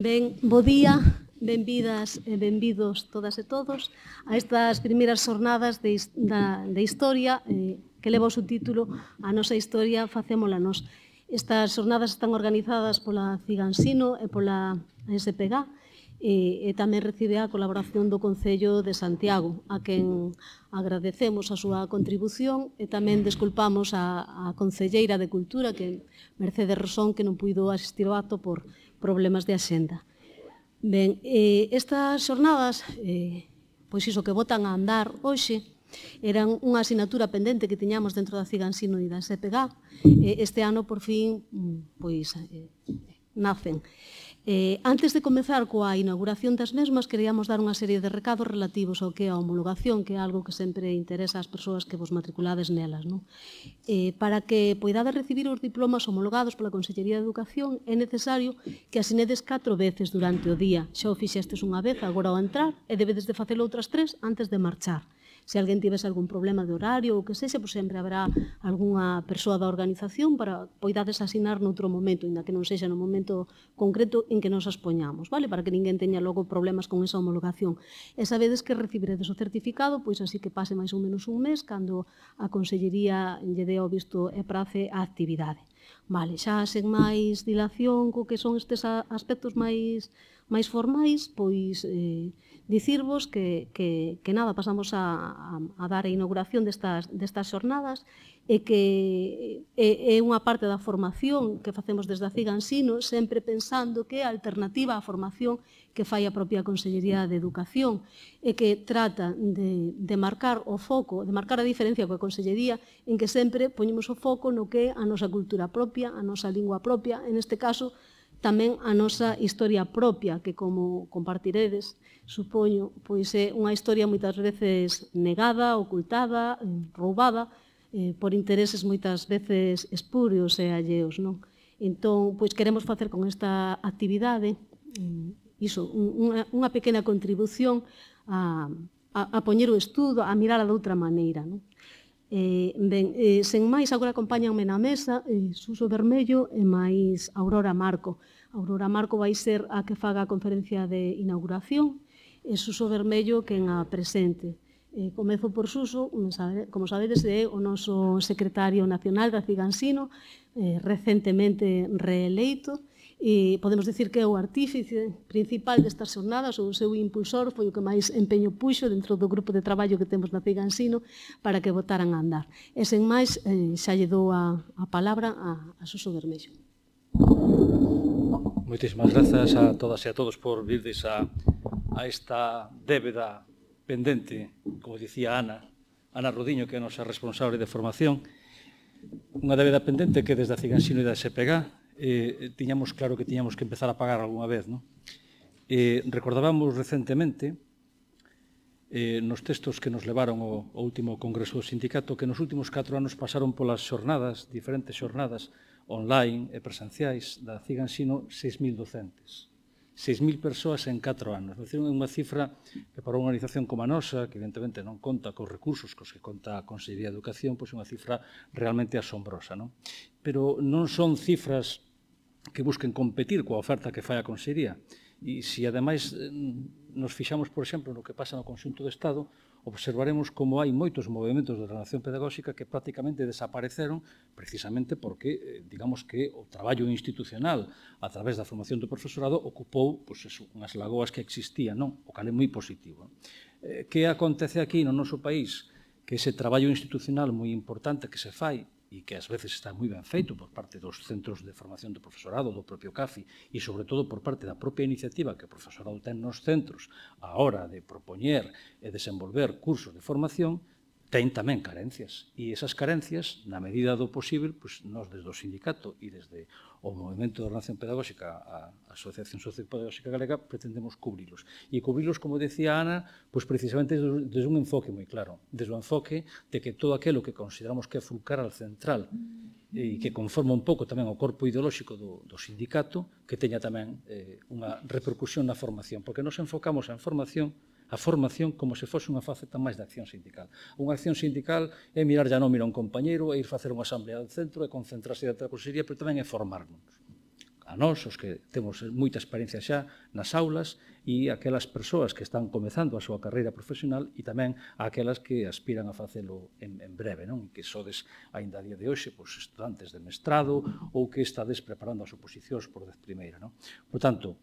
Ben, bo día, benvidas e benvidos todas e todos a estas primeiras xornadas de historia que leva o subtítulo A nosa historia facémola nós. Estas xornadas están organizadas pola Cigansino e pola SPG e tamén recibe a colaboración do Concello de Santiago, a quen agradecemos a súa contribución e tamén desculpamos a Concelleira de Cultura, que Mercedes Rosón, que non puido asistir ao acto por problemas de axenda. Ben, estas xornadas, pois iso que botan a andar hoxe, eran unha asignatura pendente que tiñamos dentro da Cigansino e da SPG. Este ano, por fin, pois, nacen. Antes de comezar coa inauguración das mesmas, queríamos dar unha serie de recados relativos ao que é a homologación, que é algo que sempre interesa ás persoas que vos matriculades nelas. Para que poidades recibir os diplomas homologados pola Consellería de Educación, é necesario que asinedes 4 veces durante o día. Xa o fixestes unha vez agora ao entrar e debedes de facelo outras 3 antes de marchar. Se alguén tivese algún problema de horario ou que sexa, pois sempre haberá algunha persoa da organización para poidades asinar noutro momento, inda que non sexa no momento concreto en que nos as poñamos, vale? Para que ninguén teña logo problemas con esa homologación. E sabedes que recibiredes o certificado, pois así que pase máis ou menos un mes, cando a Consellería lle dé o visto e prace a actividade. Vale, xa sen máis dilación co que son estes aspectos máis formais, pois dicirvos que nada, pasamos a dar a inauguración destas xornadas e que é unha parte da formación que facemos desde a Cigansino, sempre pensando que é a alternativa á formación que fai a propia Consellería de Educación e que trata de marcar o foco, de marcar a diferencia coa Consellería en que sempre poñemos o foco no que é a nosa cultura propia, a nosa lingua propia, en este caso tamén a nosa historia propia, que como compartiredes, supoño, pois é unha historia moitas veces negada, ocultada, roubada, por intereses moitas veces espurios e alleos, non? Entón, pois queremos facer con esta actividade iso, unha pequena contribución a poñer o estudo, a mirar de outra maneira, non? Ben, sen máis, agora acompáñanme na mesa Suso Bermello e máis Aurora Marco. Aurora Marco vai ser a que faga a conferencia de inauguración e Suso Bermello quen a presente. Comezo por Suso, como sabedes, é o noso secretario nacional da Cigansino, recentemente reeleito, e podemos dicir que é o artífice principal destas xornadas, ou o seu impulsor, foi o que máis empeño puxo dentro do grupo de traballo que temos na Cigansino para que botaran a andar. E sen máis, xa lle dou a palabra a Suso Bermello. Moitísimas grazas a todas e a todos por virdes a esta débeda pendente, como dicía Ana Rodiño, que é a nosa responsable de formación, unha débeda pendente que desde a Cigansino e da SPG tiñamos claro que tiñamos que empezar a pagar algunha vez. Recordábamos recentemente nos textos que nos levaron ao último congreso do sindicato que nos últimos 4 anos pasaron polas xornadas, diferentes xornadas online e presenciais da Cigansino 6.000 docentes. 6.000 persoas en 4 anos. É unha cifra que para unha organización como a nosa, que evidentemente non conta cos recursos cos que conta a Consellería de Educación, pois é unha cifra realmente asombrosa. Pero non son cifras que busquen competir coa oferta que fai a Consellería. E se ademais nos fixamos, por exemplo, no que pasa no conxunto do Estado, observaremos como hai moitos movimentos de ordenación pedagóxica que prácticamente desapareceron precisamente porque, digamos que o traballo institucional a través da formación do profesorado ocupou unhas lagoas que existían, o cal é moi positivo. Que acontece aquí no noso país? Que ese traballo institucional moi importante que se fai e que ás veces está moi ben feito por parte dos centros de formación do profesorado, do propio CAFI, e sobre todo por parte da propia iniciativa que o profesorado ten nos centros a hora de propoñer e desenvolver cursos de formación, ten tamén carencias. E esas carencias, na medida do posible, nós desde o sindicato e desde o Movimento de Ordenación Pedagóxica, a Asociación Sociopedagóxica Galega, pretendemos cubrilos. E cubrilos, como decía Ana, precisamente desde un enfoque moi claro, desde o enfoque de que todo aquilo que consideramos que é fulcral central e que conforma un pouco tamén o corpo ideolóxico do sindicato, que teña tamén unha repercusión na formación, porque nos enfocamos a formación como se fose unha faceta máis de acción sindical. Unha acción sindical é mirar a nómina a un compañeiro, é ir facer unha asamblea do centro, é concentrarse dentro da consellería, pero tamén é formarnos. a nós, os que temos moita experiencia xa nas aulas, e aquelas persoas que están comezando a súa carreira profesional e tamén aquelas que aspiran a facelo en breve, non? Que sodes aínda a día de hoxe estudantes de mestrado ou que estades preparando as oposicións por vez primeira, non? Por tanto,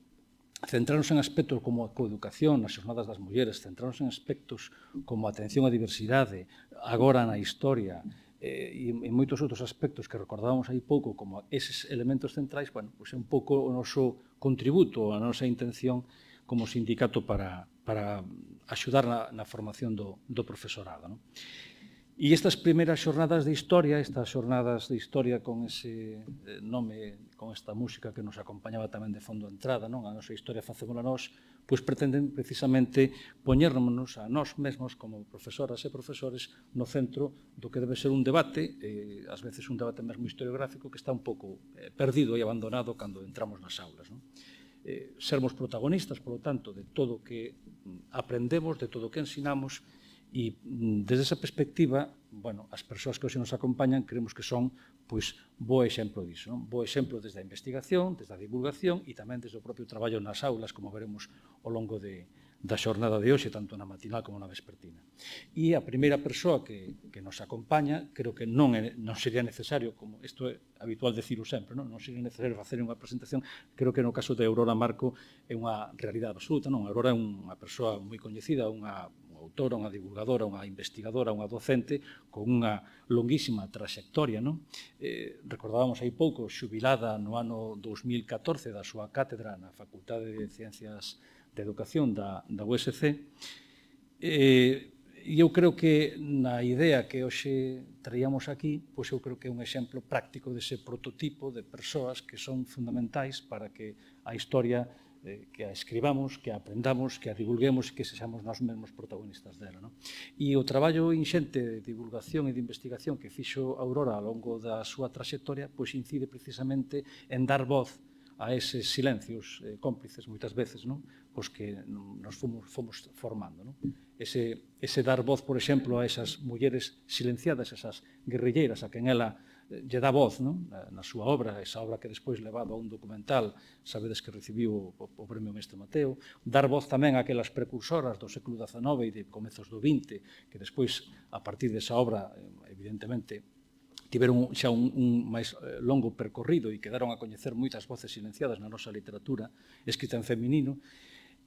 centrarnos en aspectos como a coeducación, as xornadas das mulleres, centrarnos en aspectos como a atención á diversidade, agora na historia, e en moitos outros aspectos que recordábamos aí pouco como eses elementos centrais, bueno, pois é un pouco o noso contributo, a nosa intención como sindicato para axudar na formación do profesorado, non? E estas primeiras xornadas de historia, con ese nome, con esta música que nos acompañaba tamén de fondo a entrada, non? A nosa historia facémola nós, pois pretenden precisamente poñernos a nós mesmos como profesoras e profesores no centro do que debe ser un debate, ás veces un debate mesmo historiográfico que está un pouco perdido e abandonado cando entramos nas aulas, non? Sermos protagonistas, por lo tanto, de todo o que aprendemos, de todo o que ensinamos. E desde esa perspectiva, bueno, as persoas que hoxe nos acompañan creemos que son pois bo exemplo disso, non? Bo exemplo desde a investigación, desde a divulgación e tamén desde o propio traballo nas aulas, como veremos ao longo da xornada de hoxe, tanto na matinal como na vespertina. E a primeira persoa que nos acompaña, creo que non sería necesario, como isto é habitual decirlo sempre, non sería necesario facer unha presentación, creo que no caso de Aurora Marco é unha realidade absoluta, non? Aurora é unha persoa moi coñecida, unha autora, unha divulgadora, unha investigadora, unha docente con unha longuísima traxectoria, non? Recordábamos hai pouco, xubilada no ano 2014 da súa cátedra na Facultade de Ciencias de Educación da USC. E eu creo que na idea que hoxe traíamos aquí, pois eu creo que é un exemplo práctico dese prototipo de persoas que son fundamentais para que a historia que a escribamos, que a aprendamos, que a divulguemos e que sexamos nós mesmos protagonistas dela, non? E o traballo inxente de divulgación e de investigación que fixo Aurora ao longo da súa traxectoria pois incide precisamente en dar voz a eses silencios cómplices moitas veces, non? Pois que nos fomos formando, non? Ese dar voz, por exemplo, a esas mulleres silenciadas, esas guerrilleiras a quen ela lle dá voz, non? Na súa obra, esa obra que despois levaba a un documental, sabedes que recibiu o Premio Mestre Mateo, dar voz tamén a aquelas precursoras do século XIX e de comezos do XX, que despois, a partir desa obra, evidentemente, tiveron xa un máis longo percorrido e quedaron a coñecer moitas voces silenciadas na nosa literatura escrita en feminino,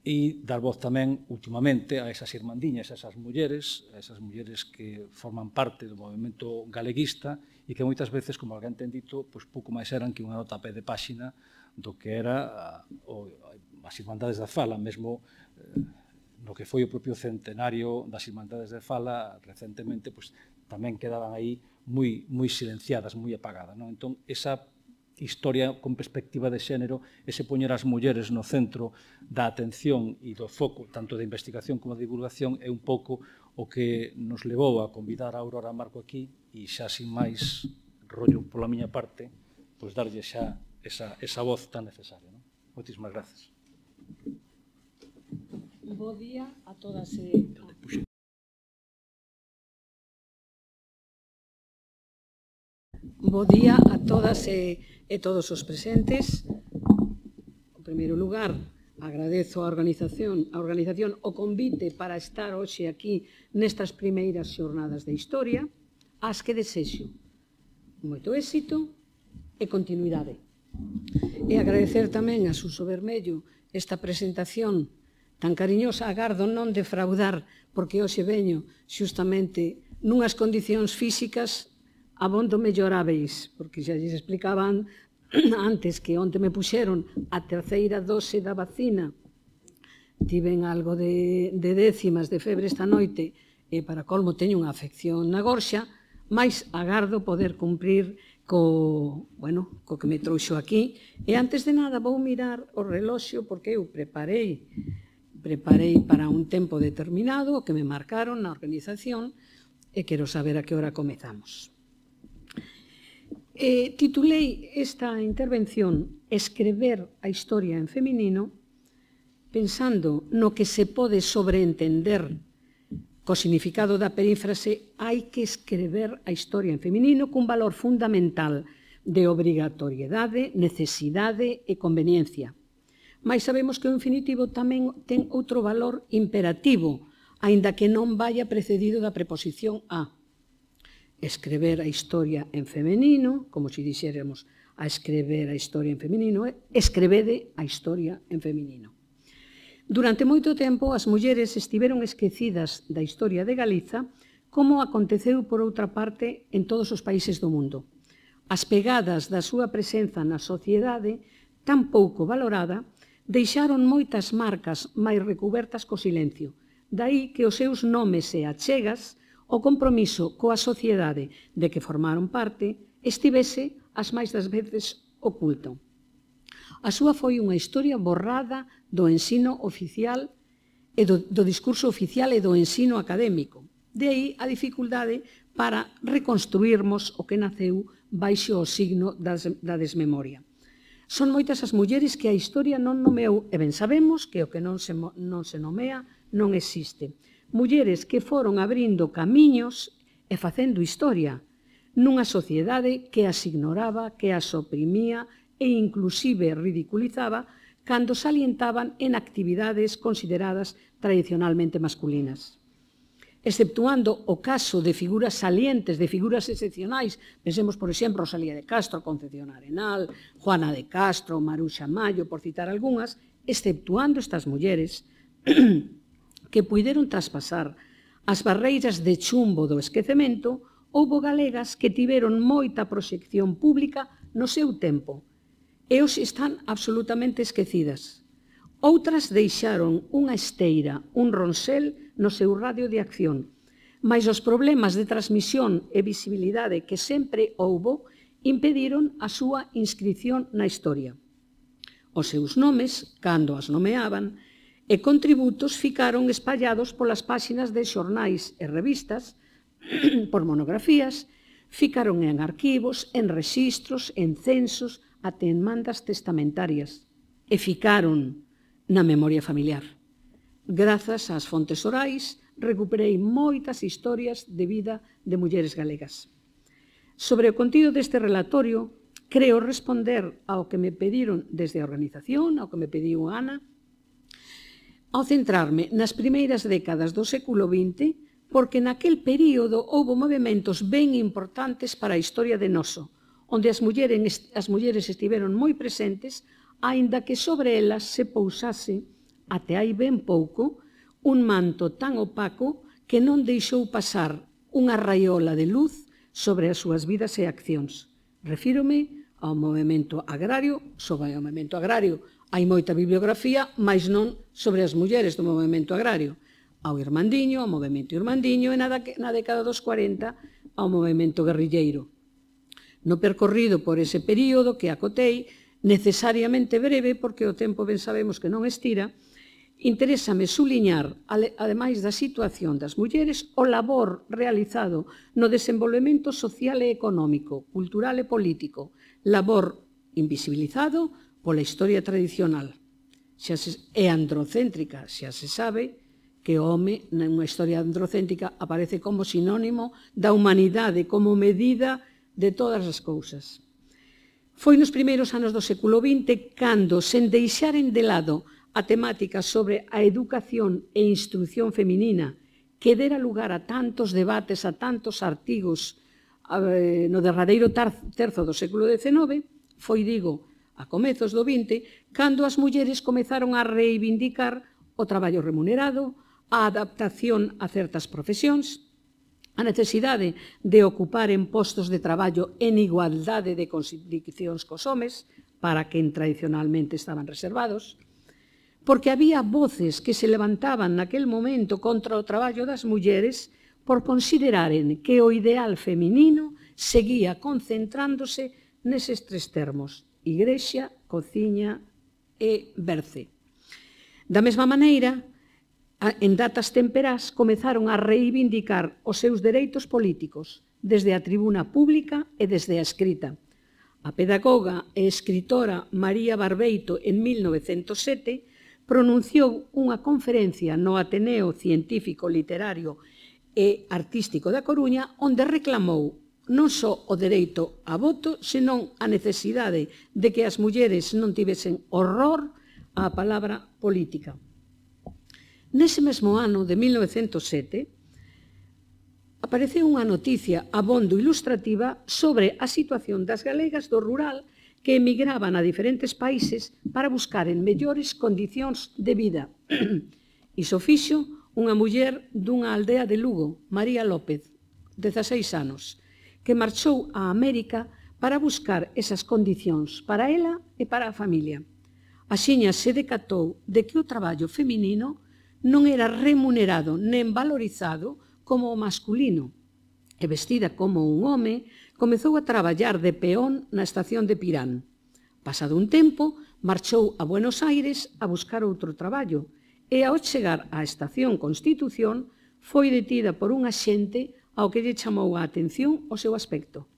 e dar voz tamén, últimamente, a esas irmandiñas, a esas mulleres que forman parte do movimento galeguista e que moitas veces, como alguén ten dito, pouco máis eran que unha nota a pé de páxina do que era as Irmandades da Fala, mesmo no que foi o propio centenario das Irmandades da Fala, recentemente, tamén quedaban aí moi silenciadas, moi apagadas. Entón, esa historia con perspectiva de xénero, ese poñer as mulleres no centro da atención e do foco, tanto da investigación como da divulgación, é un pouco o que nos levou a convidar a Aurora Marco aquí e xa sin máis rollo pola miña parte, pois darlle xa esa voz tan necesaria. Moitísimas grazas. Bo día a todas Bo día a todas e todos os presentes. En primeiro lugar, agradezo á organización o convite para estar hoxe aquí nestas primeiras xornadas de historia, ás que desexo moito éxito e continuidade. E agradecer tamén a Suso Bermello esta presentación tan cariñosa, agardo non defraudar, porque hoxe veño xustamente nunhas condicións físicas abondo melloráveis, porque xa lles explicaban antes que onte me puxeron a terceira dose da vacina, tiven algo de décimas de febre esta noite e para colmo teño unha afección na gorxa, mais agardo poder cumprir co que me trouxo aquí. E antes de nada vou mirar o reloxo porque eu preparei para un tempo determinado o que me marcaron na organización e quero saber a que hora comezamos. Titulei esta intervención Escrever a historia en feminino pensando no que se pode sobreentender co significado da perífrase hai que escrever a historia en feminino cun valor fundamental de obrigatoriedade, necesidade e conveniencia. Mais sabemos que o infinitivo tamén ten outro valor imperativo, aínda que non vaya precedido da preposición a. Escrever a historia en femenino, como se dixéramos a escrever a historia en femenino, escrevede a historia en femenino. Durante moito tempo, as mulleres estiveron esquecidas da historia de Galiza, como aconteceu por outra parte en todos os países do mundo. As pegadas da súa presenza na sociedade, tan pouco valorada, deixaron moitas marcas máis recubertas co silencio. Daí que os seus nomes e achegas, o compromiso coa sociedade de que formaron parte, estivese as máis das veces oculto. A súa foi unha historia borrada do ensino oficial e do discurso oficial e do ensino académico. De aí a dificultade para reconstruirmos o que naceu baixo o signo da desmemoria. Son moitas as mulleres que a historia non nomeou, e ben sabemos que o que non se nomea non existe. Mulleres que foron abrindo camiños e facendo historia nunha sociedade que as ignoraba, que as oprimía e inclusive ridiculizaba cando salientaban en actividades consideradas tradicionalmente masculinas. Exceptuando o caso de figuras salientes, de figuras excepcionais, pensemos, por exemplo, Rosalía de Castro, Concepción Arenal, Juana de Castro, Maruxa Mallo, por citar algunhas, exceptuando estas mulleres que puideron traspasar as barreiras de chumbo do esquecemento, houbo galegas que tiveron moita proxección pública no seu tempo e hoxe están absolutamente esquecidas. Outras deixaron unha esteira, un ronsel no seu radio de acción, mais os problemas de transmisión e visibilidade que sempre houbo impediron a súa inscrición na historia. Os seus nomes, cando as nomeaban, e contributos ficaron espallados polas páxinas de xornais e revistas, por monografías, ficaron en arquivos, en rexistros, en censos, até en mandas testamentarias, e ficaron na memoria familiar. Grazas ás fontes orais, recuperei moitas historias de vida de mulleres galegas. Sobre o contido deste relatorio, creo responder ao que me pediron desde a organización, ao que me pediu Ana, ao centrarme nas primeiras décadas do século XX, porque naquel período houbo movementos ben importantes para a historia de noso, onde as mulleres estiveron moi presentes, aínda que sobre elas se pousase, até hai ben pouco, un manto tan opaco que non deixou pasar unha raiola de luz sobre as súas vidas e accións. Refírome ao movemento agrario. Sobre o movemento agrario hai moita bibliografía, mas non sobre as mulleres do movemento agrario. Ao Irmandiño, ao movemento Irmandiño, e na década dos 40 ao movemento guerrilleiro. No percorrido por ese período que acotei, necesariamente breve, porque o tempo ben sabemos que non estira, interésame suliñar, ademais da situación das mulleres, o labor realizado no desenvolvemento social e económico, cultural e político, labor invisibilizado pola historia tradicional. É androcéntrica, xa se sabe que o home, nunha historia androcéntrica, aparece como sinónimo da humanidade, como medida de todas as cousas. Foi nos primeiros anos do século XX cando, sen deixaren de lado a temática sobre a educación e instrucción feminina, que dera lugar a tantos debates, a tantos artigos no derradeiro terzo do século XIX, foi, digo, a comezos do XX, cando as mulleres comezaron a reivindicar o traballo remunerado, a adaptación a certas profesións, a necesidade de ocupar en postos de traballo en igualdade de condicións cos homes, para quen tradicionalmente estaban reservados, porque había voces que se levantaban naquel momento contra o traballo das mulleres por consideraren que o ideal feminino seguía concentrándose neses tres termos: igrexa, cociña e berce. Da mesma maneira, en datas temperás, comezaron a reivindicar os seus dereitos políticos desde a tribuna pública e desde a escrita. A pedagoga e escritora María Barbeito, en 1907, pronunciou unha conferencia no Ateneo Científico, Literario e Artístico da Coruña, onde reclamou non só o dereito a voto, senón a necesidade de que as mulleres non tivesen horror á palabra política. Nese mesmo ano de 1907, apareceu unha noticia abondo ilustrativa sobre a situación das galegas do rural que emigraban a diferentes países para buscaren mellores condicións de vida. Iso fixo unha muller dunha aldea de Lugo, María López, 16 anos, que marchou a América para buscar esas condicións para ela e para a familia. Axiña se decatou de que o traballo feminino non era remunerado nen valorizado como o masculino, e vestida como un home, comezou a traballar de peón na estación de Pirán. Pasado un tempo, marchou a Buenos Aires a buscar outro traballo, e ao chegar á estación Constitución, foi detida por un axente ao que lle chamou a atención o seu aspecto.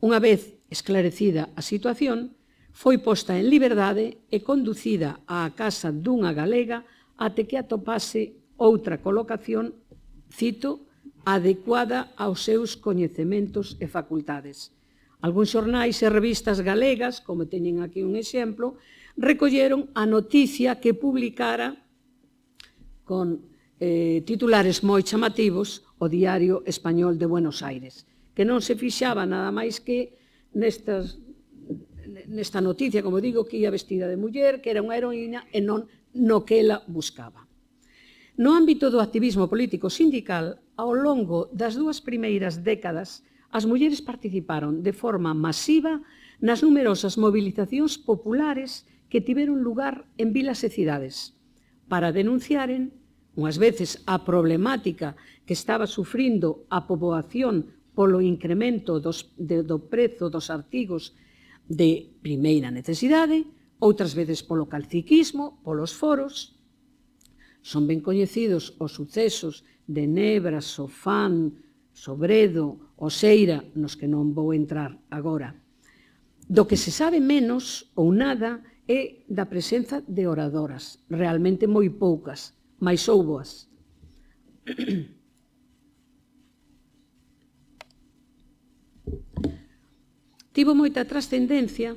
Unha vez esclarecida a situación, foi posta en liberdade e conducida á casa dunha galega até que atopase outra colocación, cito, adecuada aos seus coñecementos e facultades. Algúns xornais e revistas galegas, como teñen aquí un exemplo, recolleron a noticia que publicara con titulares moi chamativos o Diario Español de Buenos Aires, que non se fixaba nada máis que nesta noticia, como digo, que ia vestida de muller, que era unha heroína e non no que ela buscaba. No ámbito do activismo político sindical, ao longo das dúas primeiras décadas, as mulleres participaron de forma masiva nas numerosas movilizacións populares que tiveron lugar en vilas e cidades, para denunciaren, unhas veces, a problemática que estaba sufrindo a poboación polo incremento do prezo dos artigos de primeira necesidade, outras veces polo calciquismo, polos foros. Son ben coñecidos os sucesos de Nebra, Sofán, Sobredo, Oseira, nos que non vou entrar agora. Do que se sabe menos ou nada é da presenza de oradoras, realmente moi poucas, mais houboas. Tivo moita trascendencia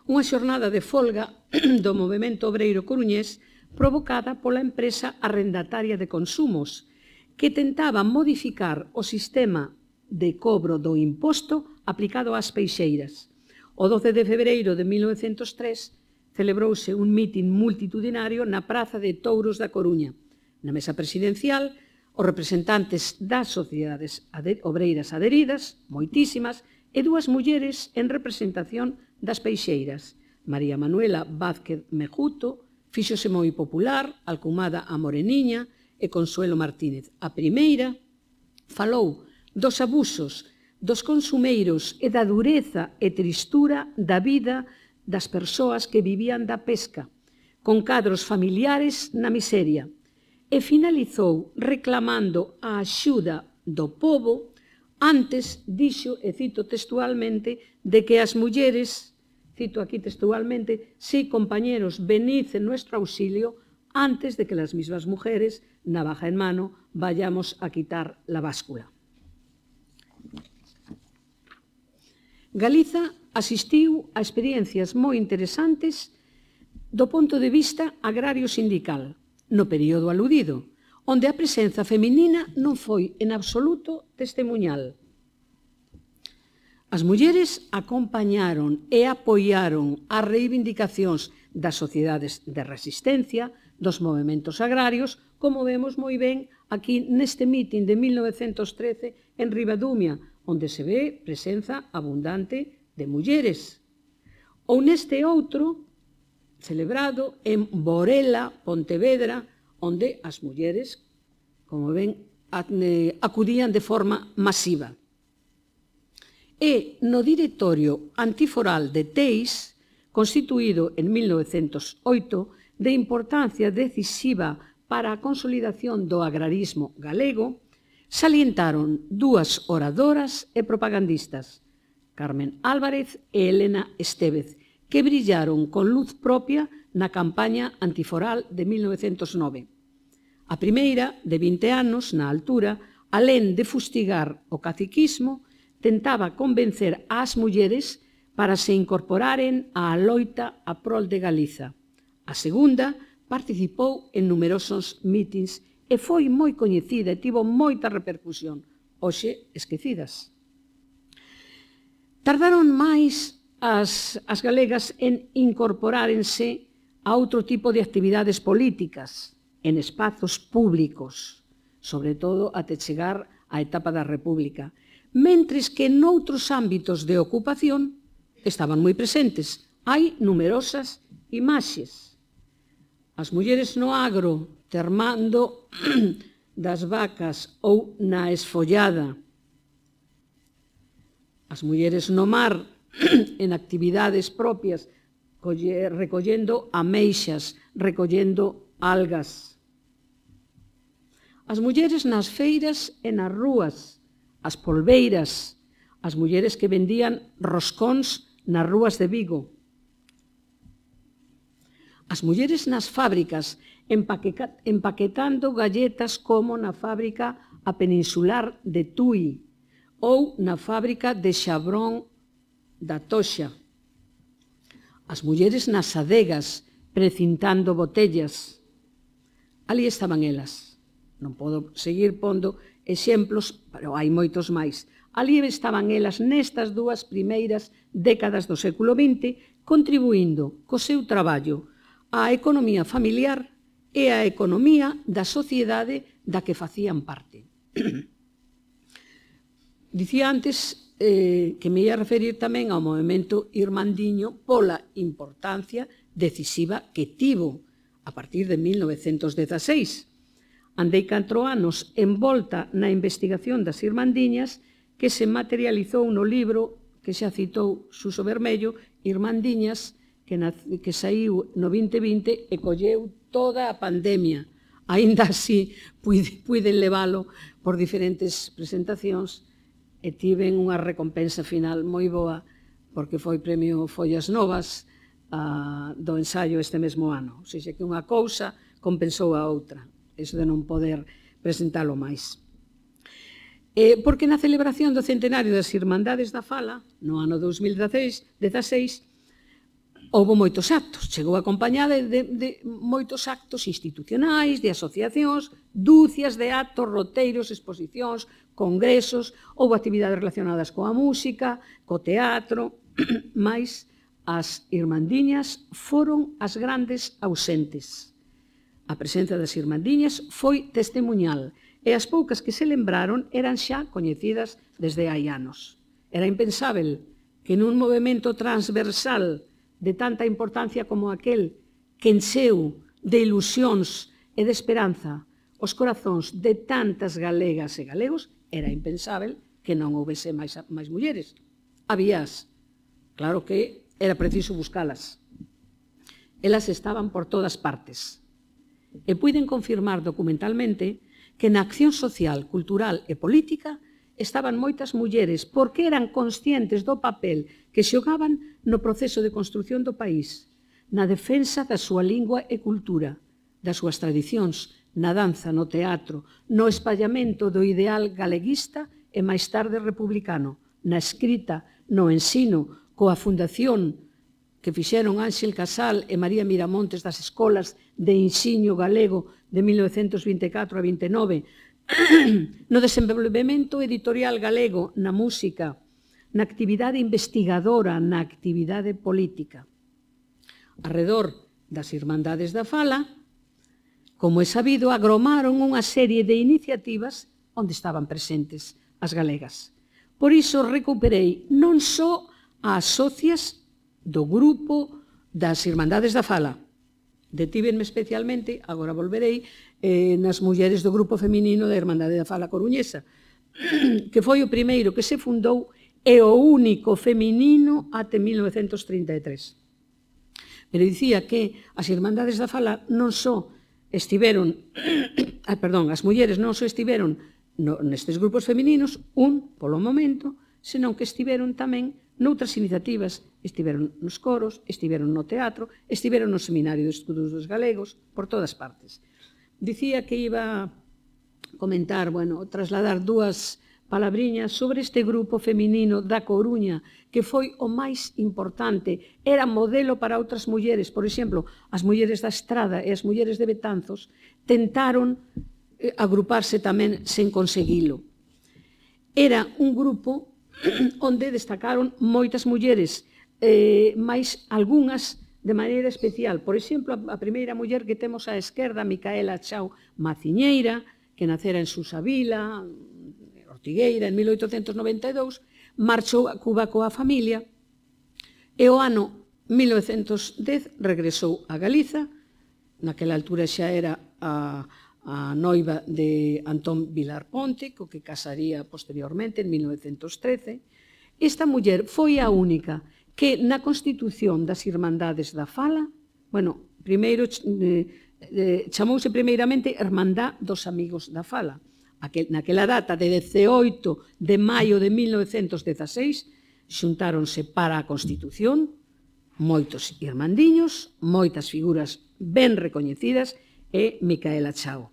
unha xornada de folga do movemento obreiro coruñés provocada pola empresa arrendataria de consumos, que tentaba modificar o sistema de cobro do imposto aplicado ás peixeiras. O 12 de febreiro de 1903 celebrouse un mitin multitudinario na Praza de Touros da Coruña. Na mesa presidencial, os representantes das sociedades obreiras adheridas, moitísimas, e dúas mulleres en representación das peixeiras. María Manuela Vázquez Mejuto fíxose moi popular, alcumada a Moreniña, e Consuelo Martínez. A primeira falou dos abusos dos consumeiros e da dureza e tristura da vida das persoas que vivían da pesca, con cadros familiares na miseria, e finalizou reclamando a axuda do pobo. Antes dixo, e cito textualmente, de que as mulleres, cito aquí textualmente, sí, compañeros, venid en nuestro auxilio antes de que las mismas mujeres, navaja en mano, vayamos a quitar la báscula. Galiza asistiu a experiencias moi interesantes do ponto de vista agrario sindical, no período aludido, onde a presenza feminina non foi en absoluto testemuñal. As mulleres acompañaron e apoiaron as reivindicacións das sociedades de resistencia, dos movementos agrarios, como vemos moi ben aquí neste mitin de 1913 en Ribadumia, onde se ve presenza abundante de mulleres. Ou neste outro, celebrado en Borela, Pontevedra, onde as mulleres, como ven, acudían de forma masiva. E no Directorio Antiforal de Teis, constituído en 1908, de importancia decisiva para a consolidación do agrarismo galego, salientaron dúas oradoras e propagandistas, Carmen Álvarez e Elena Estévez, que brillaron con luz propia na campaña antiforal de 1909. A primeira, de 20 anos, na altura, alén de fustigar o caciquismo, tentaba convencer ás mulleres para se incorporaren á loita a prol de Galiza. A segunda participou en numerosos mítins e foi moi coñecida e tivo moita repercusión, hoxe esquecidas. Tardaron máis as galegas en incorporárense a outro tipo de actividades políticas, en espazos públicos, sobre todo até chegar á etapa da República, mentres que noutros ámbitos de ocupación estaban moi presentes. Hai numerosas imaxes. As mulleres no agro, termando das vacas ou na esfollada. As mulleres no mar, en actividades propias, recollendo ameixas, recollendo algas. As mulleres nas feiras e nas rúas, as polbeiras, as mulleres que vendían roscóns nas rúas de Vigo. As mulleres nas fábricas, empaquetando galletas como na fábrica A Peninsular de Tui ou na fábrica de Xabrón da Toxa. As mulleres nas adegas, precintando botellas. Ali estaban elas. Non podo seguir pondo exemplos, pero hai moitos máis. Ali estaban elas nestas dúas primeiras décadas do século XX, contribuindo co seu traballo á economía familiar e á economía da sociedade da que facían parte. Dicía antes que me ia referir tamén ao movemento irmandiño pola importancia decisiva que tivo a partir de 1916. Andei 4 anos envolta na investigación das irmandiñas que se materializou no libro que xa citou Suso Bermello, Irmandiñas, que saiu no 2020 e colleu toda a pandemia. Aínda así, puiden leválo por diferentes presentacións e tiven unha recompensa final moi boa porque foi premio Follas Novas do ensaio este mesmo ano. O sea, que unha cousa compensou a outra. Eso de non poder presentalo máis. Porque na celebración do centenario das Irmandades da Fala, no ano 2016, houve moitos actos. Chegou acompañada de moitos actos institucionais, de asociacións, dúcias de actos, roteiros, exposicións, congresos, houve actividades relacionadas coa música, co teatro, mais as irmandiñas foron as grandes ausentes. A presenza das irmandiñas foi testemuñal e as poucas que se lembraron eran xa coñecidas desde hai anos. Era impensável que nun movimento transversal de tanta importancia como aquel que encheu de ilusións e de esperanza os corazóns de tantas galegas e galegos, era impensável que non houvese máis mulleres. Habías, claro que era preciso buscalas. Elas estaban por todas partes. E puiden confirmar documentalmente que na acción social, cultural e política estaban moitas mulleres porque eran conscientes do papel que xogaban no proceso de construción do país, na defensa da súa lingua e cultura, das súas tradicións, na danza, no teatro, no espallamento do ideal galeguista e máis tarde republicano, na escrita, no ensino, coa fundación que fixeron Ánxel Casal e María Miramontes das escolas de ensino galego de 1924 a 29, no desenvolvemento editorial galego, na música, na actividade investigadora, na actividade política. Arredor das Irmandades da Fala, como é sabido, agromaron unha serie de iniciativas onde estaban presentes as galegas. Por iso recuperei non só as socias do grupo das Irmandades da Fala. Detívenme especialmente, agora volverei, nas mulleres do grupo feminino da Irmandade da Fala Coruñesa, que foi o primeiro que se fundou e o único feminino até 1933. Pero dicía que as Irmandades da Fala non só estiveron, as mulleres non só estiveron nestes grupos femininos, polo momento, senón que estiveron tamén noutras iniciativas, estiveron nos coros, estiveron no teatro, estiveron no Seminario de Estudos dos Galegos, por todas partes. Dicía que iba comentar, bueno, trasladar dúas palabriñas sobre este grupo feminino da Coruña, que foi o máis importante, era modelo para outras mulleres. Por exemplo, as mulleres da Estrada e as mulleres de Betanzos tentaron agruparse tamén sen conseguilo. Era un grupo onde destacaron moitas mulleres, máis algunhas de maneira especial. Por exemplo, a primeira muller que temos á esquerda, Micaela Chao Maciñeira, que nacera en Susavila, Ortigueira, en 1892, marchou a Cuba coa familia e o ano 1910 regresou a Galiza. Naquela altura xa era a noiva de Antón Vilar Ponte, co que casaría posteriormente en 1913. Esta muller foi a única que na Constitución das Irmandades da Fala, bueno, primeiro chamouse primeiramente Hermandad dos Amigos da Fala. Naquela data de 18 de maio de 1916 xuntáronse para a Constitución moitos irmandiños, moitas figuras ben recoñecidas e Micaela Chao.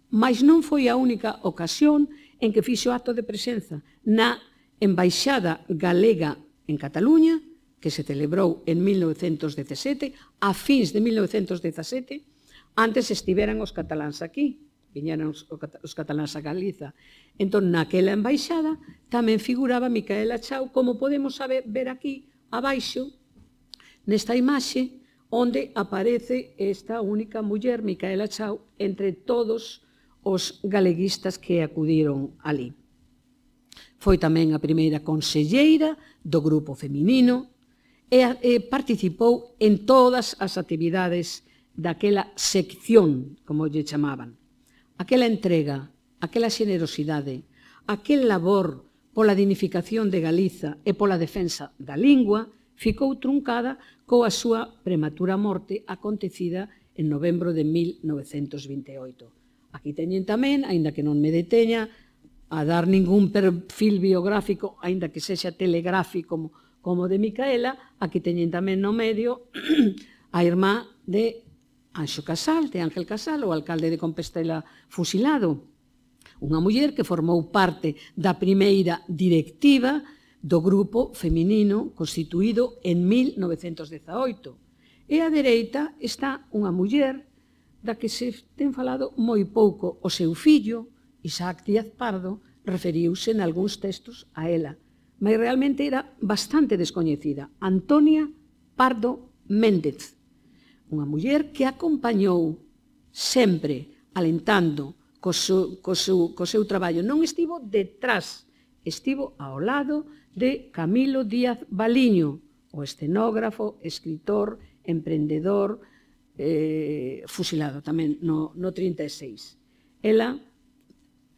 Mas non foi a única ocasión en que fixo acto de presenza na Embaixada Galega en Cataluña, que se celebrou en 1917, a fins de 1917, antes estiveran os cataláns aquí, viñeran os cataláns a Galiza. Entón, naquela embaixada tamén figuraba Micaela Chao, como podemos ver aquí abaixo, nesta imaxe, onde aparece esta única muller, Micaela Chao, entre todos os galeguistas que acudiron ali. Foi tamén a primeira conselleira do grupo feminino e participou en todas as actividades daquela sección, como lle chamaban. Aquela entrega, aquela xenerosidade, aquel labor pola dignificación de Galiza e pola defensa da lingua ficou truncada coa súa prematura morte acontecida en novembro de 1928. Aquí teñen tamén, aínda que non me deteña a dar ningún perfil biográfico, aínda que sexa telegráfico como de Micaela, aquí teñen tamén no medio a irmá de Anxo Casal, de Ángel Casal, o alcalde de Compostela fusilado. Unha muller que formou parte da primeira directiva do grupo feminino constituído en 1918. E á dereita está unha muller da que se ten falado moi pouco. O seu fillo, Isaac Díaz Pardo, referiuse en algúns textos a ela, mas realmente era bastante descoñecida. Antonia Pardo Méndez, unha muller que acompañou sempre alentando co seu traballo. Non estivo detrás, estivo ao lado de Camilo Díaz Baliño, o escenógrafo, escritor, emprendedor, fusilado tamén no 36. Ela,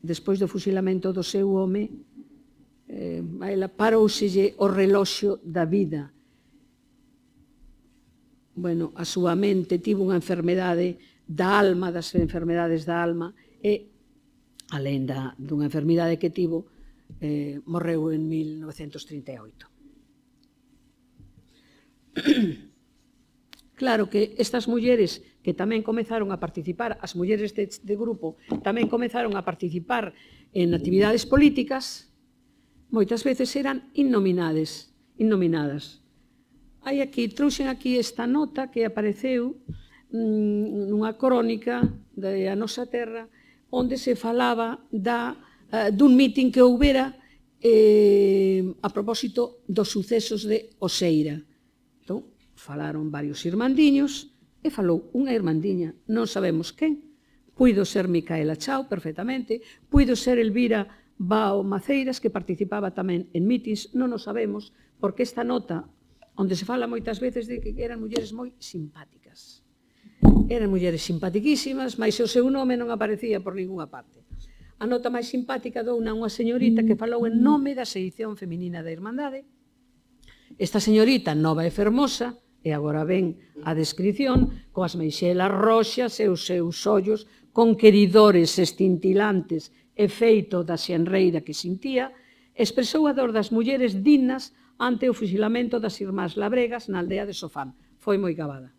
despois do fusilamento do seu home, ela paróuselle o reloxo da vida. Bueno, a súa mente tivo unha enfermedade da alma, das enfermedades da alma, e, alén dunha enfermidade que tivo, morreu en 1938. Claro que estas mulleres que tamén comezaron a participar, as mulleres de grupo, tamén comezaron a participar en actividades políticas, moitas veces eran innominadas. Trouxen aquí esta nota que apareceu nunha crónica da nosa terra, onde se falaba dun mitin que houbera a propósito dos sucesos de Oseira. Entón, falaron varios irmandiños e falou unha irmandiña, non sabemos quen. Puido ser Micaela Chao, perfectamente, puido ser Elvira Bao Maceiras, que participaba tamén en mítins, non o sabemos, porque esta nota, onde se fala moitas veces de que eran mulleres moi simpáticas. Eran mulleres simpatiquísimas, mas o seu nome non aparecía por ninguna parte. A nota máis simpática douna unha señorita que falou en nome da sedición feminina da Irmandade. Esta señorita, nova e fermosa, e agora ven a descripción, coas meixelas roxas e os seus ollos conqueridores escintilantes e feito da xenreira que sintía, expresou a dor das mulleres dignas ante o fusilamento das irmás labregas na aldea de Sofán. Foi moi gabada.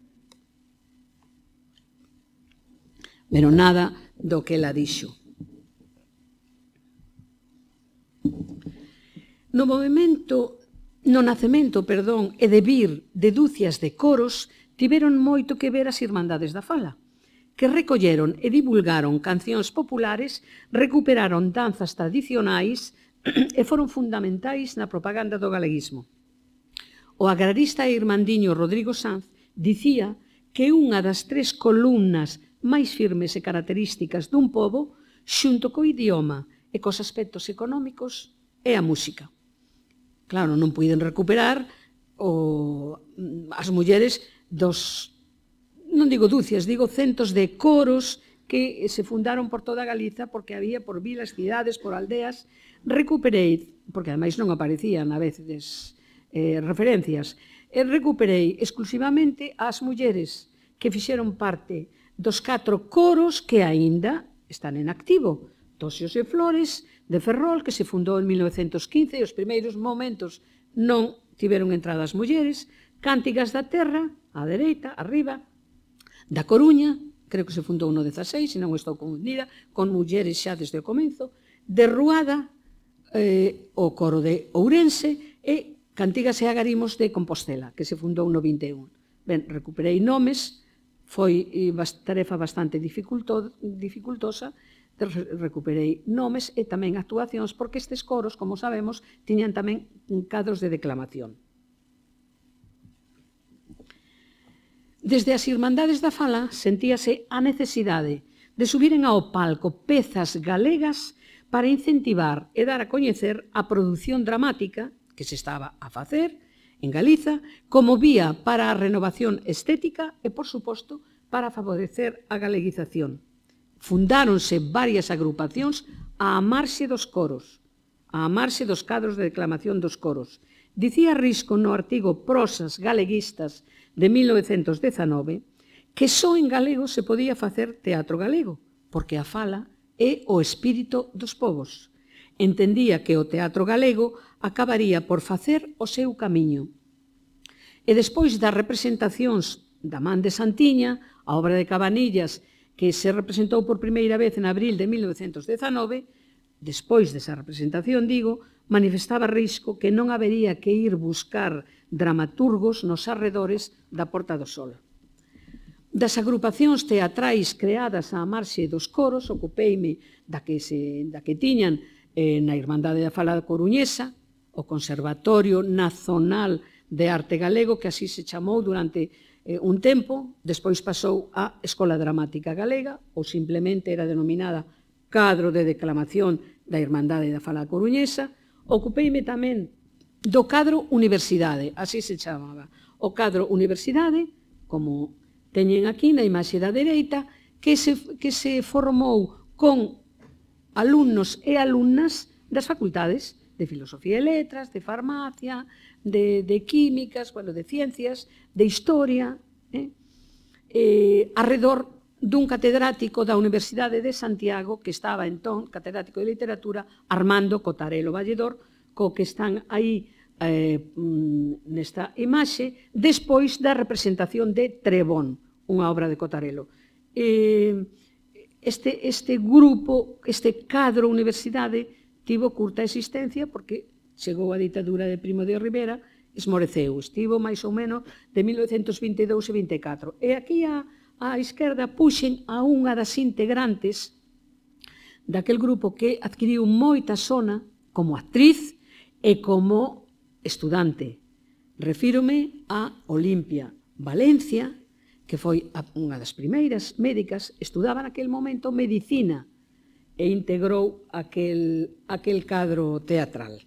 Pero nada do que ela dixo. No nacemento e devir de dúcias de coros tiveron moito que ver as Irmandades da Fala, que recolleron e divulgaron cancións populares, recuperaron danzas tradicionais e foron fundamentais na propaganda do galeguismo. O agrarista e irmandiño Rodrigo Sanz dicía que unha das 3 columnas máis firmes e características dun pobo, xunto co idioma e cos aspectos económicos, é a música. Claro, non puiden recuperar as mulleres dos, non digo dúcias, digo centos de coros que se fundaron por toda Galiza porque había por vilas, cidades, por aldeas. Recuperei, porque ademais non aparecían a veces referencias, recuperei exclusivamente as mulleres que fixeron parte dos 4 coros que aínda están en activo. Tosios e Flores, de Ferrol, que se fundou en 1915 e os primeiros momentos non tiveron entrada as mulleres. Cántigas da Terra, á dereita, arriba, da Coruña, creo que se fundou no 16, se non estou confundida, con mulleres xa desde o comenzo, de Ruada, o coro de Ourense e Cantigas e Agarimos de Compostela, que se fundou no 21. Ben, recuperei nomes, foi tarefa bastante dificultosa, recuperei nomes e tamén actuacións, porque estes coros, como sabemos, tiñan tamén cadros de declamación. Desde as Irmandades da Fala sentíase a necesidade de subiren ao palco pezas galegas para incentivar e dar a coñecer a produción dramática que se estaba a facer en Galiza como vía para a renovación estética e, por suposto, para favorecer a galeguización. Fundáronse varias agrupacións á marxe dos coros, á marxe dos cadros de declamación dos coros. Dicía Risco no artigo Prosas galeguistas de 1919 que só en galego se podía facer teatro galego, porque a fala é o espírito dos povos. Entendía que o teatro galego acabaría por facer o seu camiño. E despois das representacións da Man de Santiña, a obra de Cabanillas, que se representou por primeira vez en abril de 1919, despois desa representación, digo, manifestaba Risco que non habería que ir buscar dramaturgos nos arredores da Porta do Sol. Das agrupacións teatrais creadas á marxe dos coros, ocupeime da que tiñan na Irmandade da Fala Coruñesa, o Conservatorio Nacional de Arte Galego, que así se chamou durante un tempo, despois pasou á Escola Dramática Galega, ou simplemente era denominada Cadro de Declamación da Irmandade da Fala Coruñesa. Ocupeime tamén do cadro Universidade, así se chamaba. O cadro Universidade, como teñen aquí na imaxe da dereita, que se formou con alumnos e alumnas das facultades de Filosofía e Letras, de Farmacia, de Químicas, de Ciencias, de Historia, arredor dun catedrático da Universidade de Santiago, que estaba entón, catedrático de Literatura, Armando Cotarelo Valledor, co que están aí nesta imaxe, despois da representación de Trebón, unha obra de Cotarelo. Este grupo, este cadro Universidade, tivo curta existencia porque chegou a ditadura de Primo de Rivera, esmoreceu, estivo máis ou menos de 1922 e 24. E aquí á esquerda puxen a unha das integrantes daquel grupo que adquiriu moita sona como actriz e como estudante. Refírome a Olimpia Valencia, que foi unha das primeiras médicas, estudaba naquel momento medicina e integrou aquel cadro teatral.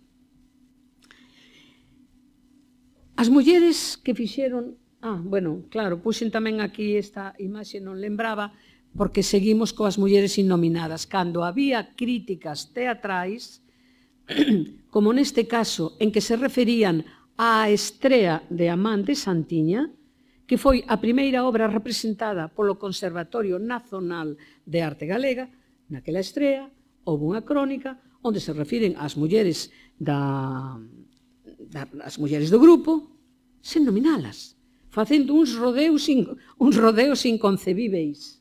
As mulleres que fixeron... claro, puxen tamén aquí esta imaxe, non lembraba, porque seguimos coas mulleres innominadas. Cando había críticas teatrais, como neste caso, en que se referían á estrea de Amán de Santiña, que foi a primeira obra representada polo Conservatorio Nacional de Arte Galega, naquela estrea houve unha crónica onde se refiren ás mulleres do grupo sen nominalas, facendo uns rodeos inconcebíveis.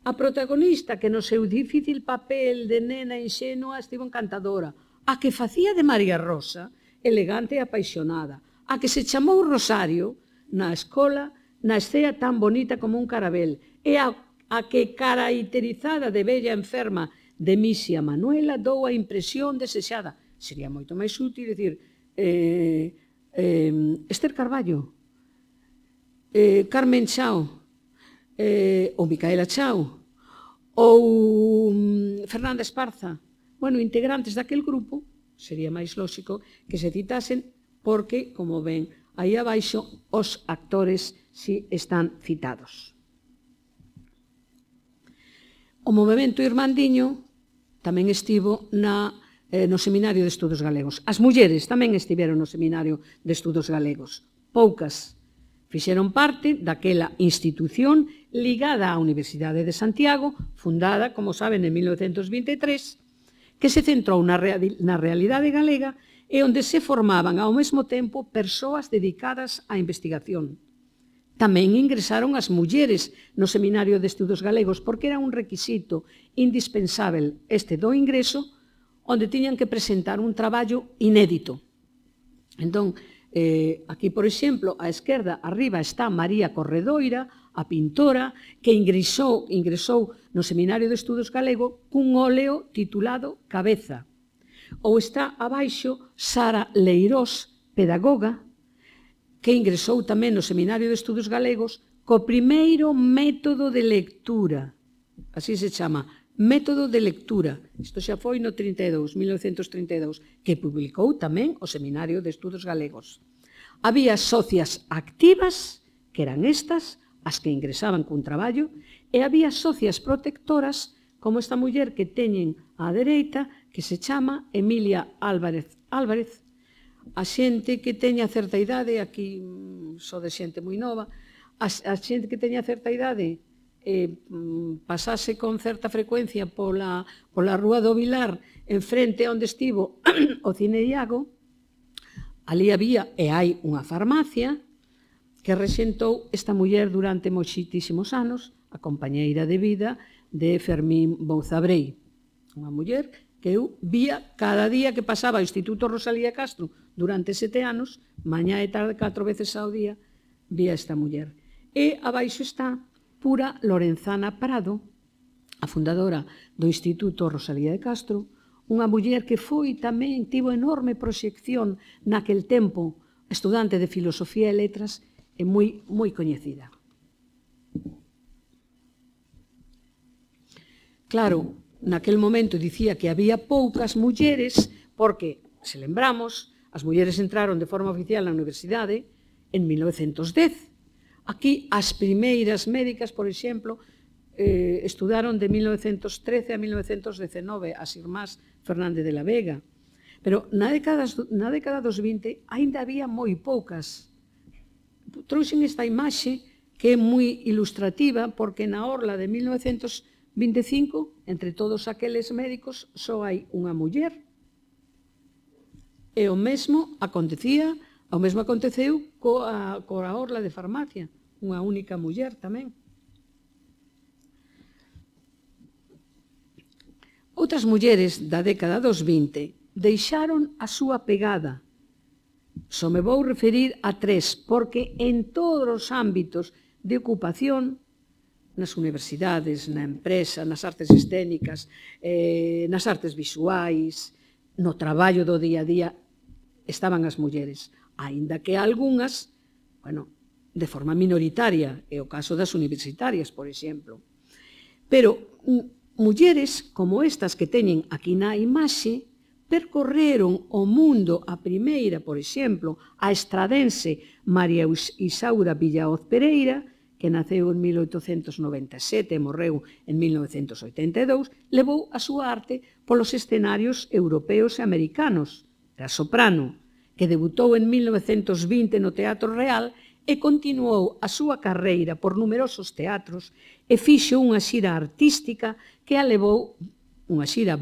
A protagonista, que no seu difícil papel de nena inxenua estivo encantadora. a que facía de María Rosa, elegante e apaixonada, a que se chamou Rosario na escola, na escea tan bonita como un carabel, e a que caracterizada de bella enferma de Misia Manuela dou a impresión desexada. Sería moito máis útil dicir Esther Carballo, Carmen Chao, ou Micaela Chao, ou Fernanda Esparza, bueno, integrantes daquel grupo, sería máis lóxico que se citasen porque, como ven, aí abaixo os actores si están citados. O movemento irmandiño tamén estivo no Seminario de Estudos Galegos. As mulleres tamén estiveron no Seminario de Estudos Galegos. Poucas fixeron parte daquela institución ligada á Universidade de Santiago, fundada, como saben, en 1923, que se centrou na realidade galega e onde se formaban ao mesmo tempo persoas dedicadas á investigación. Tamén ingresaron as mulleres no Seminario de Estudos Galegos porque era un requisito indispensável este do ingreso, onde tiñan que presentar un traballo inédito. Entón, aquí, por exemplo, á esquerda, arriba, está María Corredoira, a pintora, que ingresou no Seminario de Estudos Galego cun óleo titulado Cabeza. Ou está abaixo Sara Leirós, pedagoga, que ingresou tamén no Seminario de Estudos Galegos co primeiro método de lectura. Así se chama, método de lectura. Isto xa foi no 1932, que publicou tamén o Seminario de Estudos Galegos. Había socias activas, que eran estas, as que ingresaban cun traballo, e había socias protectoras, como esta muller que teñen á dereita, que se chama Emilia Álvarez. A xente que teña certa idade, aquí só de xente moi nova, a xente que teña certa idade pasase con certa frecuencia pola Rúa do Vilar, en frente onde estivo o Cine Iago, ali había e hai unha farmacia que rexentou esta muller durante moitísimos anos, a compañeira de vida de Fermín Bouzabrei. Unha muller que eu vía cada día que pasaba ao Instituto Rosalía Castro durante 7 anos, mañá e tarde 4 veces ao día, vía esta muller. E abaixo está Pura Lorenzana Prado, a fundadora do Instituto Rosalía de Castro, unha muller que foi tamén, tivo enorme proxección naquel tempo, estudante de Filosofía e Letras e moi coñecida. Claro, naquel momento dicía que había poucas mulleres porque, se lembramos, as mulleres entraron de forma oficial na universidade en 1910. Aquí as primeiras médicas, por exemplo, estudaron de 1913 a 1919, as irmás Fernández de la Vega. Pero na década dos 20 aínda había moi poucas. Trouxen esta imaxe que é moi ilustrativa porque na orla de 1925, entre todos aqueles médicos, só hai unha muller. E o mesmo aconteceu coa orla de farmacia, unha única muller tamén. Outras mulleres da década dos 20 deixaron a súa pegada. Só me vou referir a 3, porque en todos os ámbitos de ocupación, nas universidades, na empresa, nas artes escénicas, nas artes visuais, no traballo do día a día, estaban as mulleres, aínda que algunhas, de forma minoritaria, é o caso das universitarias, por exemplo. Pero mulleres como estas que teñen aquí na imaxe percorreron o mundo. A primeira, por exemplo, a estradense María Isaura Villaoz Pereira, que naceu en 1897 e morreu en 1982, levou a súa arte polos escenarios europeos e americanos. Era soprano, que debutou en 1920 no Teatro Real e continuou a súa carreira por numerosos teatros e fixo unha xira artística que a levou,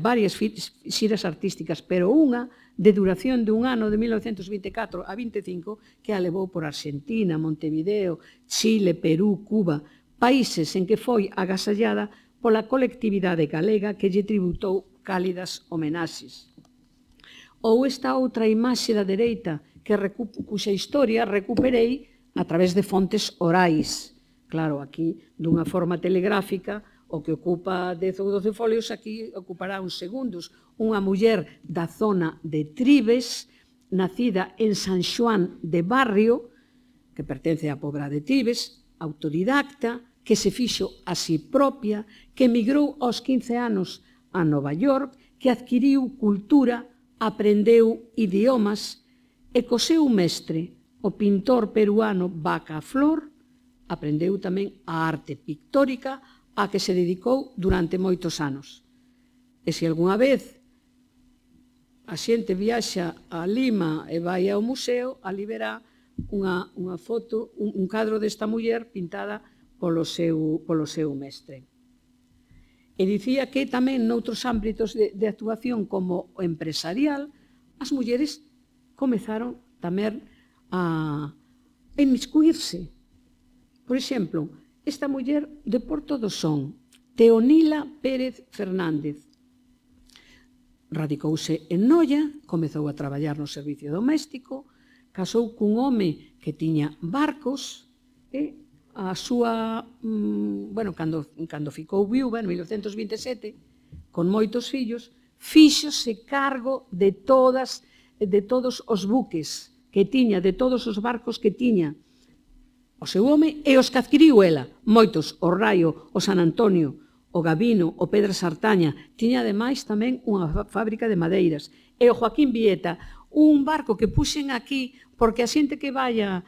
varias xiras artísticas, pero unha de duración de un ano de 1924 a 25 que a levou por Argentina, Montevideo, Chile, Perú, Cuba, países en que foi agasallada pola colectividade galega que lle tributou cálidas homenaxes. ou esta outra imaxe da dereita, cuxa historia recuperei a través de fontes orais. Claro, aquí, dunha forma telegráfica, o que ocupa 10 ou 12 folios, aquí ocupará uns segundos. Unha muller da zona de Tribes, nacida en San Xoán de Barrio, que pertence á Pobra de Tribes, autodidacta, que se fixo a si propia, que emigrou aos 15 anos a Nova York, que adquiriu cultura, aprendeu idiomas e co seu mestre, o pintor peruano Vaca Flor, aprendeu tamén a arte pictórica a que se dedicou durante moitos anos. E se algunha vez a xente viaxa a Lima e vai ao museo, ali verá unha foto, un cadro desta muller pintada polo seu mestre. E dicía que tamén noutros ámbitos de actuación como o empresarial, as mulleres comezaron tamén a inmiscuirse. Por exemplo, esta muller de Porto do Son, Teonila Pérez Fernández, radicouse en Noia, comezou a traballar no servicio doméstico, casou cun home que tiña barcos e a súa, cando ficou viúva, en 1927, con moitos fillos, fíxose cargo de todos os buques que tiña, de todos os barcos que tiña o seu home e os que adquiriu ela, moitos, o Raio, o San Antonio, o Gavino, o Pedra Sartaña, tiña ademais tamén unha fábrica de madeiras, e o Joaquín Vieta, un barco que puxen aquí porque a xente que vaya,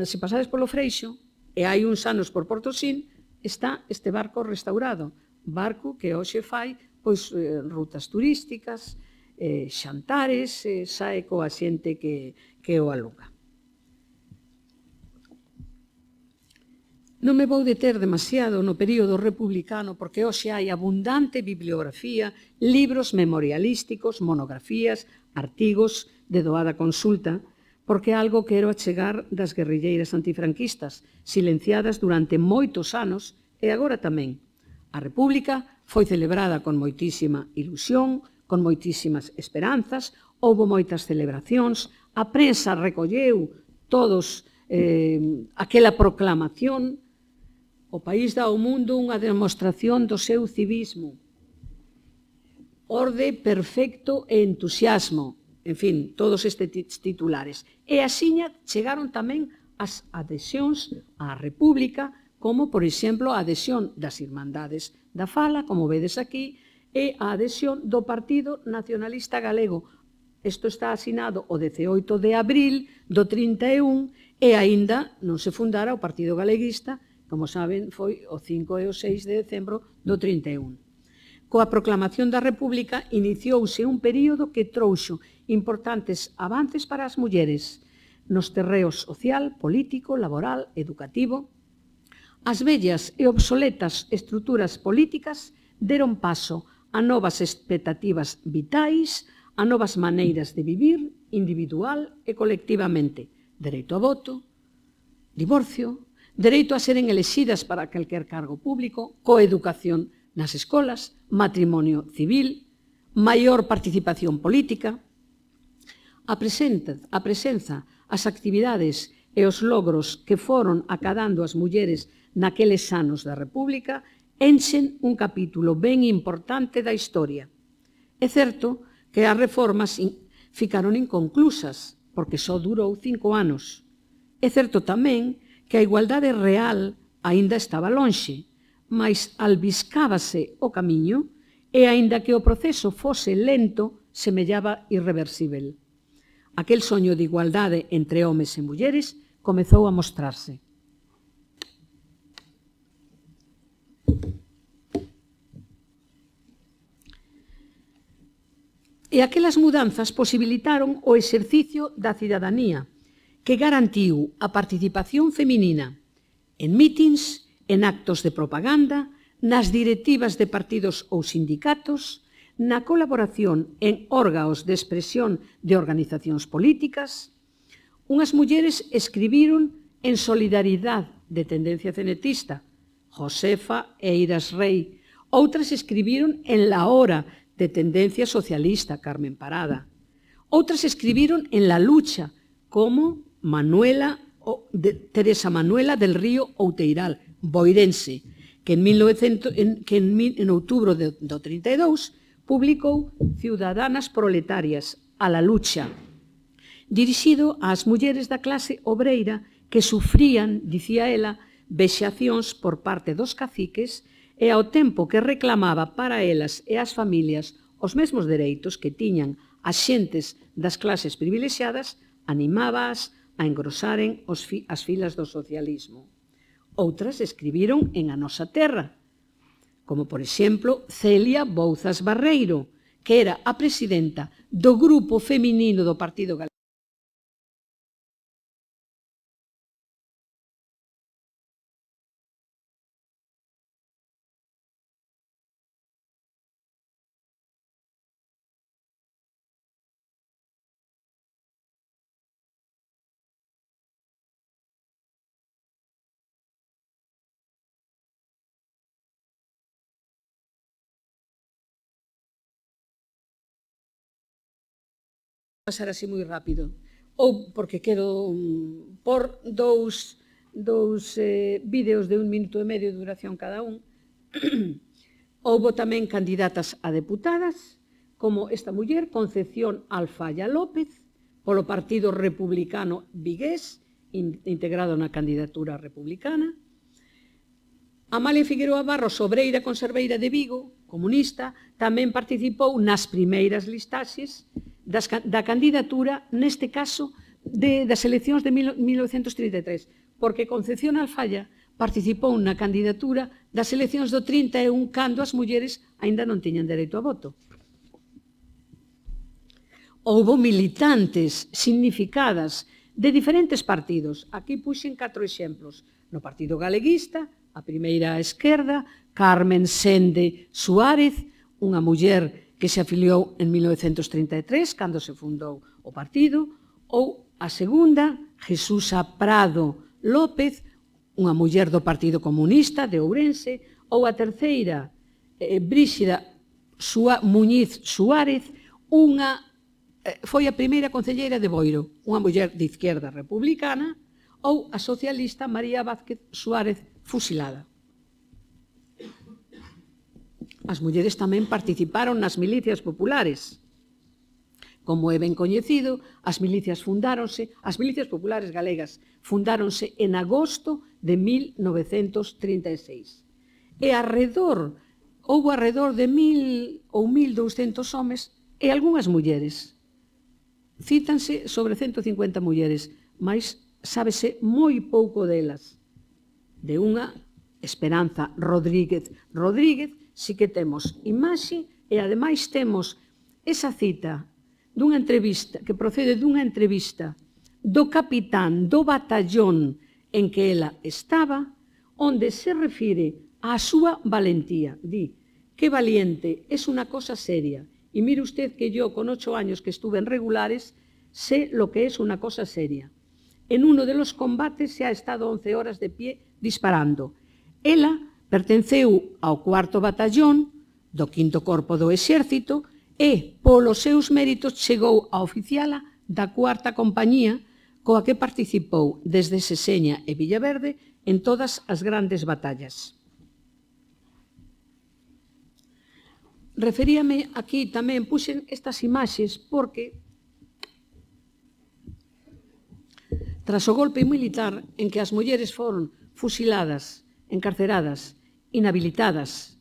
se pasades polo Freixo, e hai uns anos por Portosín, está este barco restaurado, barco que hoxe fai rutas turísticas, xantares, sae coa xente que o aluga. Non me vou deter demasiado no período republicano porque hoxe hai abundante bibliografía, libros memorialísticos, monografías, artigos de doada consulta, porque é algo que quero achegar das guerrilleiras antifranquistas, silenciadas durante moitos anos e agora tamén. A República foi celebrada con moitísima ilusión, con moitísimas esperanzas, houbo moitas celebracións, a prensa recolleu todos aquela proclamación, o país dá ao mundo unha demostración do seu civismo, orde perfecto e entusiasmo, en fin, todos estes titulares. E axiña chegaron tamén as adhesións á República, como, por exemplo, a adhesión das Irmandades da Fala, como vedes aquí, e a adhesión do Partido Nacionalista Galego. Isto está asinado o 18 de abril do 31 e aínda non se fundara o Partido Galeguista, como saben, foi o 5 e o 6 de decembro do 31. Coa proclamación da República iniciouse un período que trouxo importantes avances para as mulleres nos terreos social, político, laboral, educativo. As vellas e obsoletas estruturas políticas deron paso a novas expectativas vitais, a novas maneiras de vivir individual e colectivamente. Dereito a voto, divorcio, dereito a seren elexidas para calquer cargo público, coeducación nas escolas, matrimonio civil, maior participación política. A presenza, as actividades e os logros que foron acadando as mulleres naqueles anos da República enchen un capítulo ben importante da historia. É certo que as reformas ficaron inconclusas, porque só durou 5 anos. É certo tamén que a igualdade real aínda estaba lonxe, mas albiscábase o camiño e, aínda que o proceso fose lento, semellaba irreversible. Aquel soño de igualdade entre homes e mulleres comezou a mostrarse. E aquelas mudanzas posibilitaron o exercicio da cidadanía, que garantiu a participación feminina en mítins, en actos de propaganda, nas directivas de partidos ou sindicatos, na colaboración en órganos de expresión de organizacións políticas. Unhas mulleres escribiron en solidaridade de tendencia cenetista, Josefa Eiras Rey. Outras escribiron en La Hora, de tendencia socialista, Carmen Parada. Outras escribiron en la lucha, como Teresa Manuela del Río Outeiral, boirense, que en outubro do 32 publicou Ciudadanas Proletarias, a la lucha, dirixido ás mulleres da clase obreira que sufrían, dicía ela, vexacións por parte dos caciques e ao tempo que reclamaba para elas e as familias os mesmos dereitos que tiñan as xentes das clases privilexiadas, animábaas a engrosaren as filas do socialismo. Outras escribiron en A Nosa Terra, como, por exemplo, Celia Bouzas Barreiro, que era a presidenta do grupo feminino do Partido Galego. Pasar así moi rápido, ou porque quero por dous vídeos de 1 minuto e medio de duración cada un. Houbo tamén candidatas a deputadas, como esta muller, Concepción Alfaya López, polo Partido Republicano vigués, integrado na candidatura republicana. Amalia Figueroa Barros, obreira conserveira de Vigo, comunista, tamén participou nas primeiras listaxes da candidatura, neste caso, das eleccións de 1933, porque Concepción Alfaya participou na candidatura das eleccións do 31, cando as mulleres aínda non tiñan dereito a voto. Houbo militantes significadas de diferentes partidos. Aquí puxen 4 exemplos. No Partido Galeguista, a primeira esquerda, Carmen Sende Suárez, unha muller que se afiliou en 1933, cando se fundou o partido, ou a segunda, Jesusa Prado López, unha muller do Partido Comunista de Ourense, ou a terceira, Bríxida Muñiz Suárez, foi a primeira concelleira de Boiro, unha muller de izquierda republicana, ou a socialista María Vázquez Suárez, fusilada. As mulleres tamén participaron nas milicias populares. Como é ben coñecido, as milicias populares galegas fundáronse en agosto de 1936. E houbo arredor de 1.000 ou 1.200 homes e algunhas mulleres. Cítanse sobre 150 mulleres, mas sábese moi pouco delas. De unha, Esperanza Rodríguez, si que temos imaxe e ademais temos esa cita dunha entrevista, que procede dunha entrevista do capitán do batallón en que ela estaba, onde se refire á súa valentía. Di, qué valiente, es una cosa seria. Y mire usted que yo, con 8 años que estuve en regulares, sé lo que es una cosa seria. En uno de los combates se ha estado 11 horas de pie disparando. Ela pertenceu ao 4º batallón do 5º Corpo do Exército e, polos seus méritos, chegou a oficiala da 4ª Compañía, coa que participou desde Seseña e Villaverde en todas as grandes batallas. Referíame aquí tamén, puxen estas imaxes porque tras o golpe militar en que as mulleres foron fusiladas, encarceradas, inhabilitadas,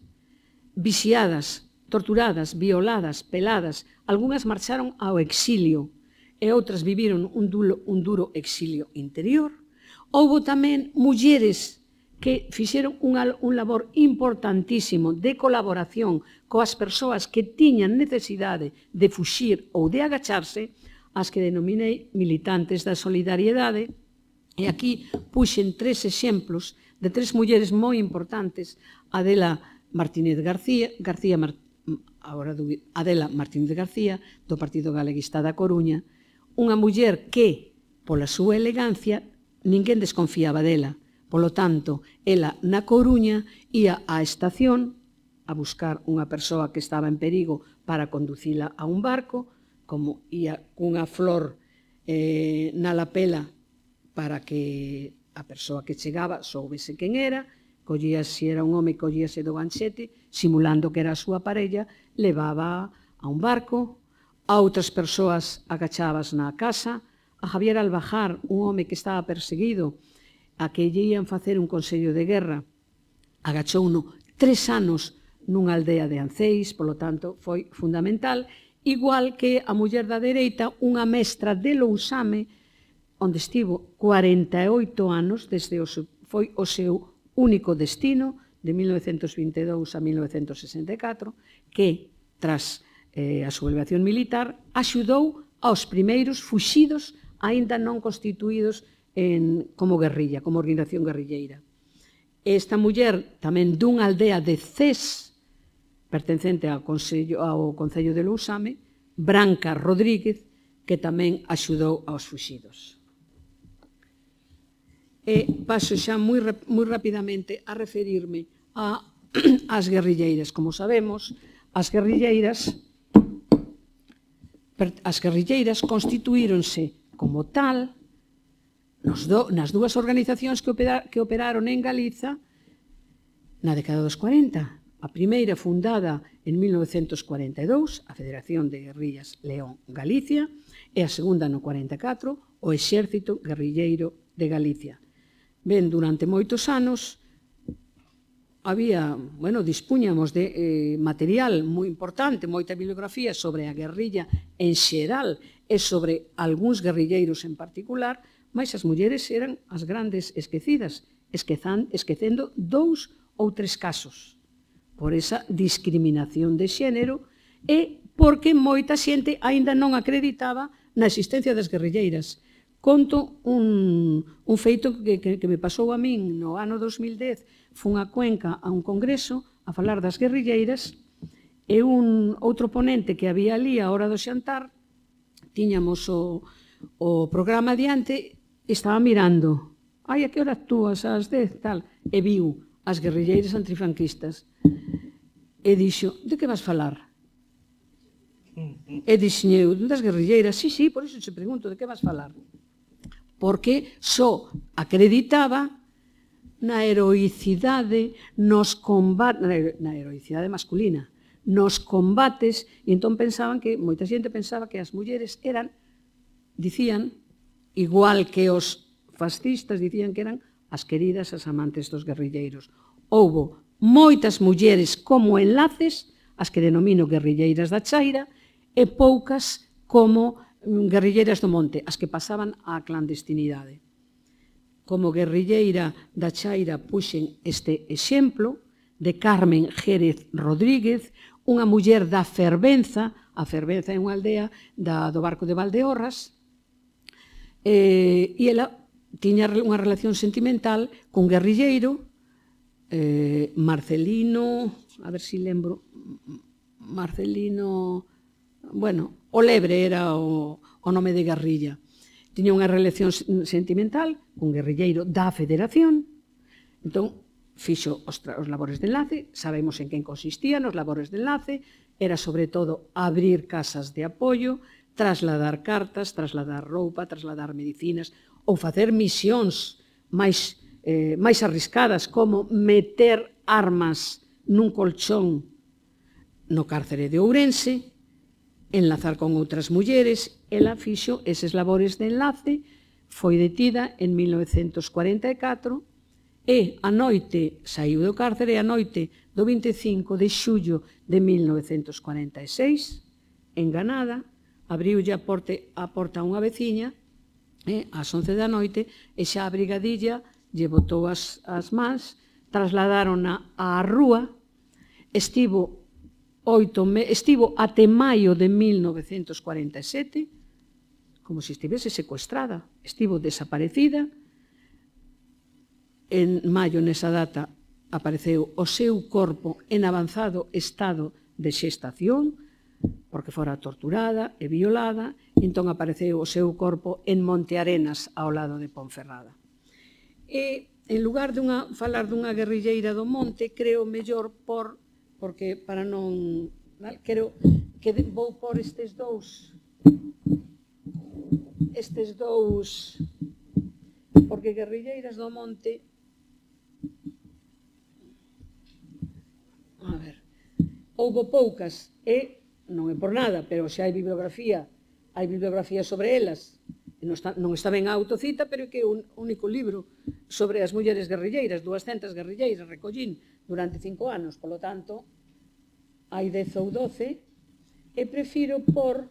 vixiadas, torturadas, violadas, peladas, algunhas marcharon ao exilio e outras viviron un duro exilio interior. Houbo tamén mulleres que fixeron un labor importantísimo de colaboración coas persoas que tiñan necesidade de fuxir ou de agacharse, as que denominei militantes da solidariedade, e aquí puxen 3 exemplos de 3 mulleres moi importantes, Adela Martínez García, do Partido Galeguista da Coruña, unha muller que, pola súa elegancia, ninguén desconfiaba dela. Polo tanto, ela na Coruña ía á estación a buscar unha persoa que estaba en perigo para conducila a un barco, como ia cunha flor na lapela para que a persoa que chegaba soubese quen era, collíase, era un home, collíase do ganchete, simulando que era a súa parella, levaba a un barco, a outras persoas agachabas na casa. A Javier Albajar, un home que estaba perseguido, a que lle ian facer un consello de guerra, agachouno 3 anos nunha aldea de Anceis, polo tanto, foi fundamental, igual que a muller da dereita, unha mestra de Lousame, onde estivo 48 anos, foi o seu único destino, de 1922 a 1964, que, tras a sublevación militar, axudou aos primeiros fuxidos aínda non constituídos como guerrilla, como organización guerrilleira. Esta muller, tamén dunha aldea de Cés, pertencente ao Concello de Lousame, Branca Rodríguez, que tamén axudou aos fuxidos. Paso xa moi rapidamente a referirme ás guerrilleiras. Como sabemos, as guerrilleiras constituíronse como tal nas dúas organizacións que operaron en Galiza na década dos 40. A primeira fundada en 1942, a Federación de Guerrillas León-Galicia, e a segunda no 44, o Exército Guerrilleiro de Galicia. Ben, durante moitos anos dispunhamos de material moi importante, moita bibliografía sobre a guerrilla en xeral e sobre algúns guerrilleiros en particular, mas as mulleres eran as grandes esquecidas, esquecendo 2 ou 3 casos, por esa discriminación de xénero e porque moita xente aínda non acreditaba na existencia das guerrilleiras. Conto un feito que me pasou a min no ano 2010. Fun a Cuenca a un congreso a falar das guerrilleiras e un outro ponente que había ali a hora do xantar, tiñamos o programa diante, estaba mirando, a que hora actúas, ás 10, tal, e viu as guerrilleiras antifranquistas e dixo, de que vas falar? E dixo, das guerrilleiras, sí, por iso te pregunto, de que vas falar? Porque só acreditaba na heroicidade nos combates, na heroicidade masculina, nos combates, e entón pensaban que, moita xente pensaba que as mulleres eran, dicían, igual que os fascistas, dicían que eran as queridas, as amantes dos guerrilleiros. Houbo moitas mulleres como enlaces, as que denomino guerrilleiras da Chaira, e poucas como guerrilleiras do monte, as que pasaban á clandestinidade. Como guerrilleira da Chaira puxen este exemplo de Carmen Jérez Rodríguez, unha muller da Fervenza, a Fervenza é unha aldea do Barco de Valdeorras, e ela tiña unha relación sentimental con guerrilleiro Marcelino, a ver se lembro, Marcelino, o Lebre era o nome de guerrilla. Tiña unha relación sentimental con guerrilleiro da Federación, entón fixo os labores de enlace, sabemos en quen consistían os labores de enlace, era sobre todo abrir casas de apoio, trasladar cartas, trasladar roupa, trasladar medicinas, ou facer misións máis arriscadas, como meter armas nun colchón no cárcere de Ourense, enlazar con outras mulleres. Ela fixo eses labores de enlace, foi detida en 1944 e a noite saiu do cárcere, a noite do 25 de xullo de 1946, enganada, abriulle a porta a unha veciña ás 11 da noite e xa a brigadilla lle botou as mans, trasladárona á rúa, estivo até maio de 1947, como se estivese secuestrada, estivo desaparecida. En maio, nesa data, apareceu o seu corpo en avanzado estado de xestación, porque fora torturada e violada, entón apareceu o seu corpo en Monte Arenas, ao lado de Ponferrada. E, en lugar de falar dunha guerrilleira do monte, creo mellor porque para non... Creo que vou por estes dous estes dous, porque Guerrilleiras do Monte, a ver, houbo poucas, e non é por nada, pero xa hai bibliografía sobre elas, non está ben a autocita, pero que é un único libro sobre as mulleres guerrilleiras, 200 guerrilleiras recollín durante 5 anos, polo tanto, hai 10 ou 12, e prefiro por,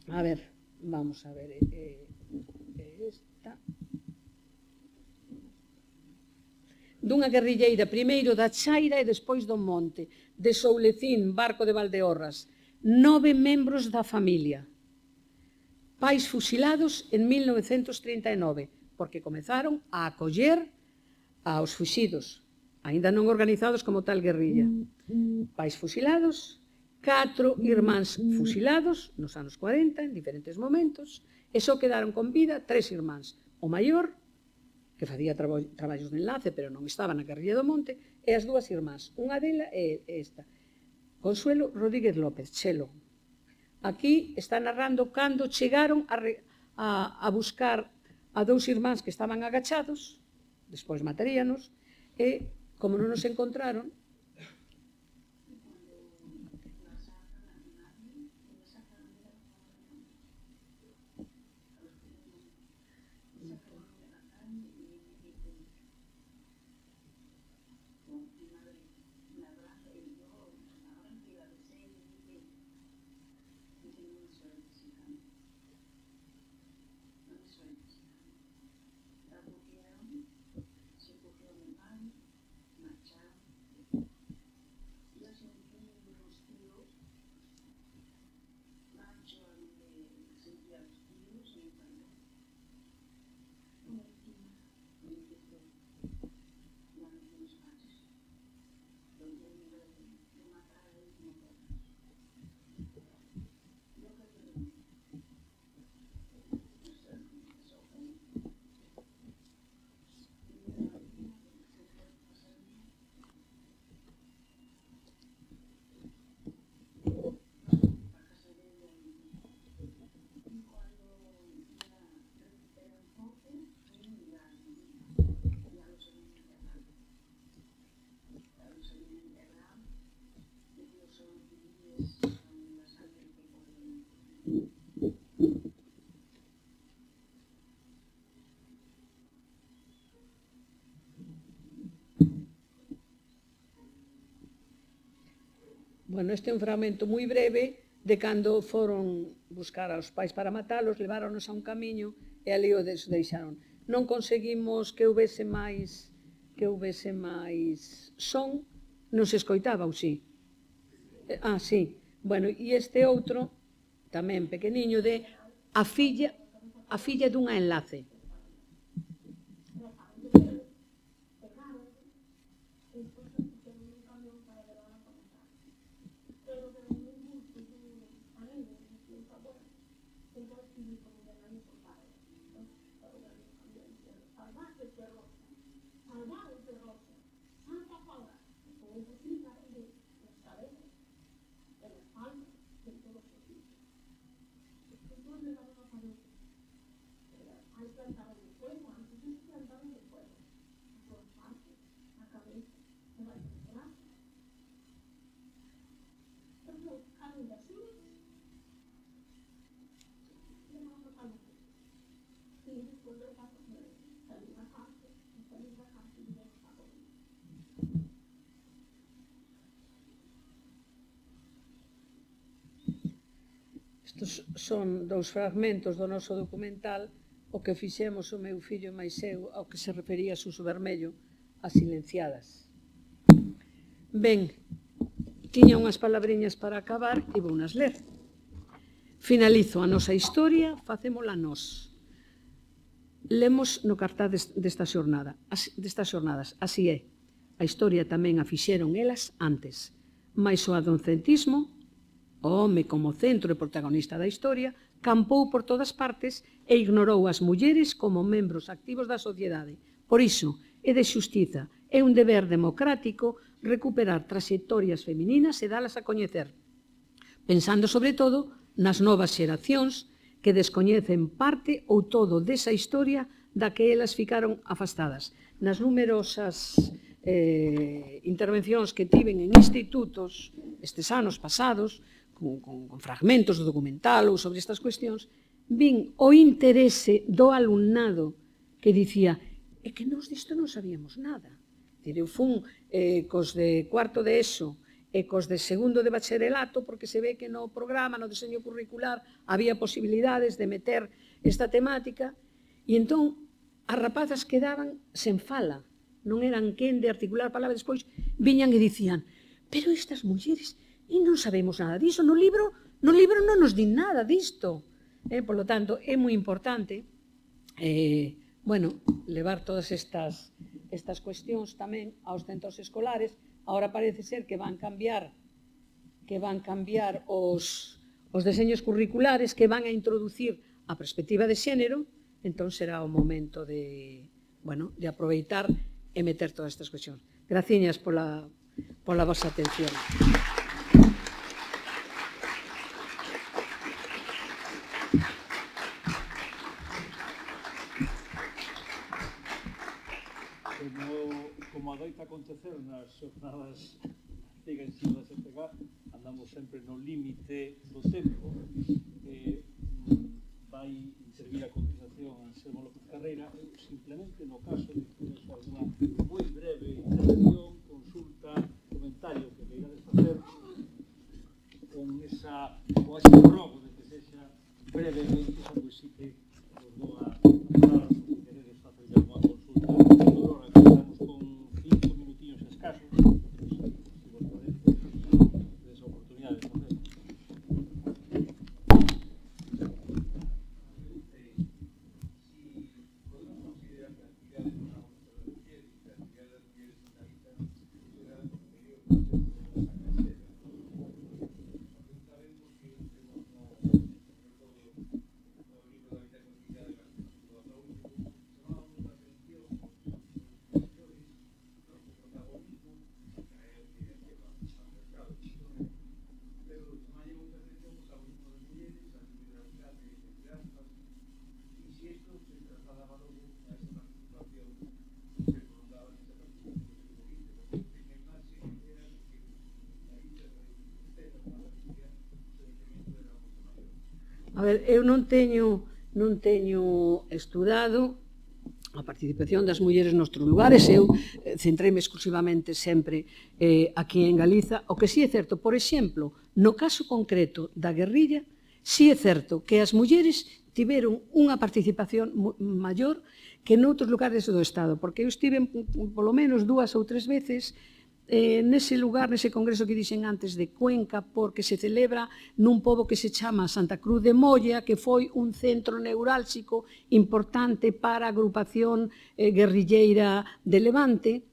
a ver, vamos a ver, esta, dunha guerrilleira primeiro da Chaira e despois do Monte, de Soulecín, Barco de Valdeorras, 9 membros da familia, pais fusilados en 1939, porque comezaron a acoller aos fuxidos, aínda non organizados como tal guerrilla. Pais fusilados, 4 irmáns fusilados nos anos 40, en diferentes momentos, e só quedaron con vida 3 irmáns. O maior, que facía traballos de enlace, pero non estaba na Guerrilla do Monte, e as 2 irmás. Unha dela é esta, Consuelo Rodríguez López, Chelo. Aquí está narrando cando chegaron a buscar a 2 irmáns que estaban agachados, despois mataríanos, e como non nos encontraron, bueno, este é un fragmento moi breve de cando foron buscar aos pais para matalos, leváronos a un camiño e ali o deixaron. Non conseguimos que houvese máis son, non se escoitaba, ou sí? Sí. Bueno, e este outro, tamén pequeniño, de a filla dunha enlace. Estes son 2 fragmentos do noso documental, o que fixemos o meu fillo e máis eu, ao que se refería Suso Vermello, as silenciadas. Ben, tiña unhas palabriñas para acabar e vounas ler. Finalizo a nosa historia, facémola nós. Lemos no cartaz destas xornadas, así é. A historia tamén a fixeron elas antes, mais o adolescentismo, o home como centro e protagonista da historia, campou por todas partes e ignorou as mulleres como membros activos da sociedade. Por iso, é de xustiza, é un deber democrático recuperar traxectorias femininas e dalas a coñecer, pensando sobre todo nas novas xeracións que descoñecen parte ou todo desa historia da que elas ficaron afastadas. Nas numerosas intervencións que tiven en institutos estes anos pasados, con fragmentos do documental ou sobre estas cuestións, vin o interese do alumnado que dicía é que nós disto non sabíamos nada. Eu fun cos de cuarto de ESO e cos de segundo de bacharelato porque se ve que no programa, no diseño curricular, había posibilidades de meter esta temática e entón as rapazas quedaban sen fala, non eran quen de articular palabras, despois viñan e dicían pero estas mulleres, e non sabemos nada diso, no libro non nos din nada disto. Por lo tanto, é moi importante levar todas estas cuestións tamén aos centros escolares. Ahora parece ser que van cambiar os deseños curriculares, que van a introducir a perspectiva de xénero, entón será o momento de aproveitar e meter todas estas cuestións. Graciñas pola vosa atención. Como adoita acontecer nas xornadas Cega en Ensino da SPG, andamos sempre no límite do tempo. Vai intervir a continuación Anselmo López Carreira. Simplemente, no caso de que tedes alguna moi breve intervención, consulta, comentario que queirades facer con ese rogo de que sexa brevemente, pois sí que vos vou a dar, se queredes facer alguna consulta, Aurora, que estamos con 5 minutillos escasos, se vos parece, esa oportunidade de facer. A ver, eu non teño estudado a participación das mulleres noutros lugares, eu centreime exclusivamente sempre aquí en Galiza. O que sí é certo, por exemplo, no caso concreto da guerrilla, sí é certo que as mulleres tiveron unha participación maior que noutros lugares do Estado, porque eu estive polo menos 2 ou 3 veces nese lugar, nese congreso que dixen antes de Cuenca, porque se celebra nun pobo que se chama Santa Cruz de Molla, que foi un centro neurálxico importante para a agrupación guerrilleira de Levante.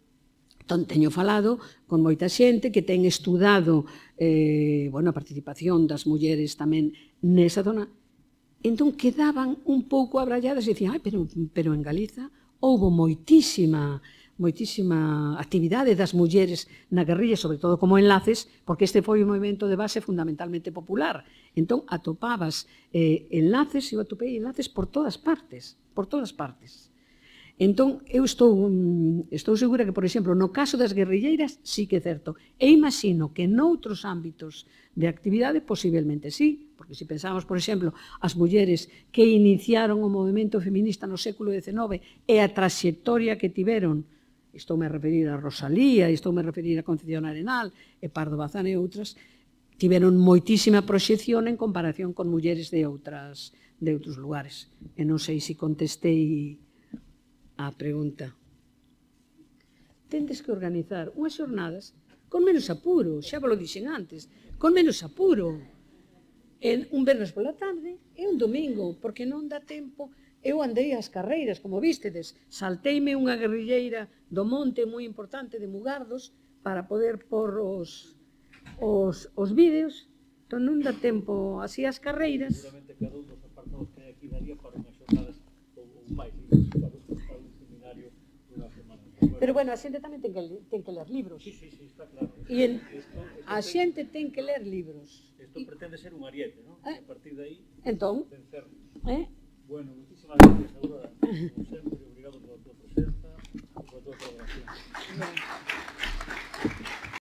Entón, teño falado con moita xente que ten estudado a participación das mulleres tamén nesa zona. Entón, quedaban un pouco abralladas e dicían, pero en Galiza houbo moitísima actividade das mulleres na guerrilla, sobre todo como enlaces, porque este foi un movimento de base fundamentalmente popular. Entón, atopabas enlaces, eu atopei enlaces por todas partes. Entón, eu estou segura que, por exemplo, no caso das guerrilleiras, sí que é certo. E imagino que noutros ámbitos de actividade, posiblemente sí, porque se pensamos, por exemplo, as mulleres que iniciaron o movimento feminista no século XIX e a traxectoria que tiveron, estoume a referir a Rosalía, estoume a referir a Concepción Arenal, e Pardo Bazán e outras, tiveron moitísima proxección en comparación con mulleres de outros lugares. E non sei se contestei a pregunta. Tendes que organizar unhas xornadas con menos apuro, xa vos lo dixen antes, con menos apuro. Un vernes pola tarde e un domingo, porque non dá tempo. Eu andei ás carreiras, como vístedes, salteime unha guerrilleira do monte moi importante de Mugardos para poder pôr os vídeos, entón non dá tempo así ás carreiras. Seguramente cada un dos apartados que hai aquí daría para unhas xornadas ou máis, para un seminario Pero bueno, a xente tamén ten que ler libros. Sí, está claro. E a xente ten que ler libros. Isto pretende ser un ariete, non? A partir de aí, Entón, vencer. eh? Bueno, muchísimas gracias, Aurora. Como sempre.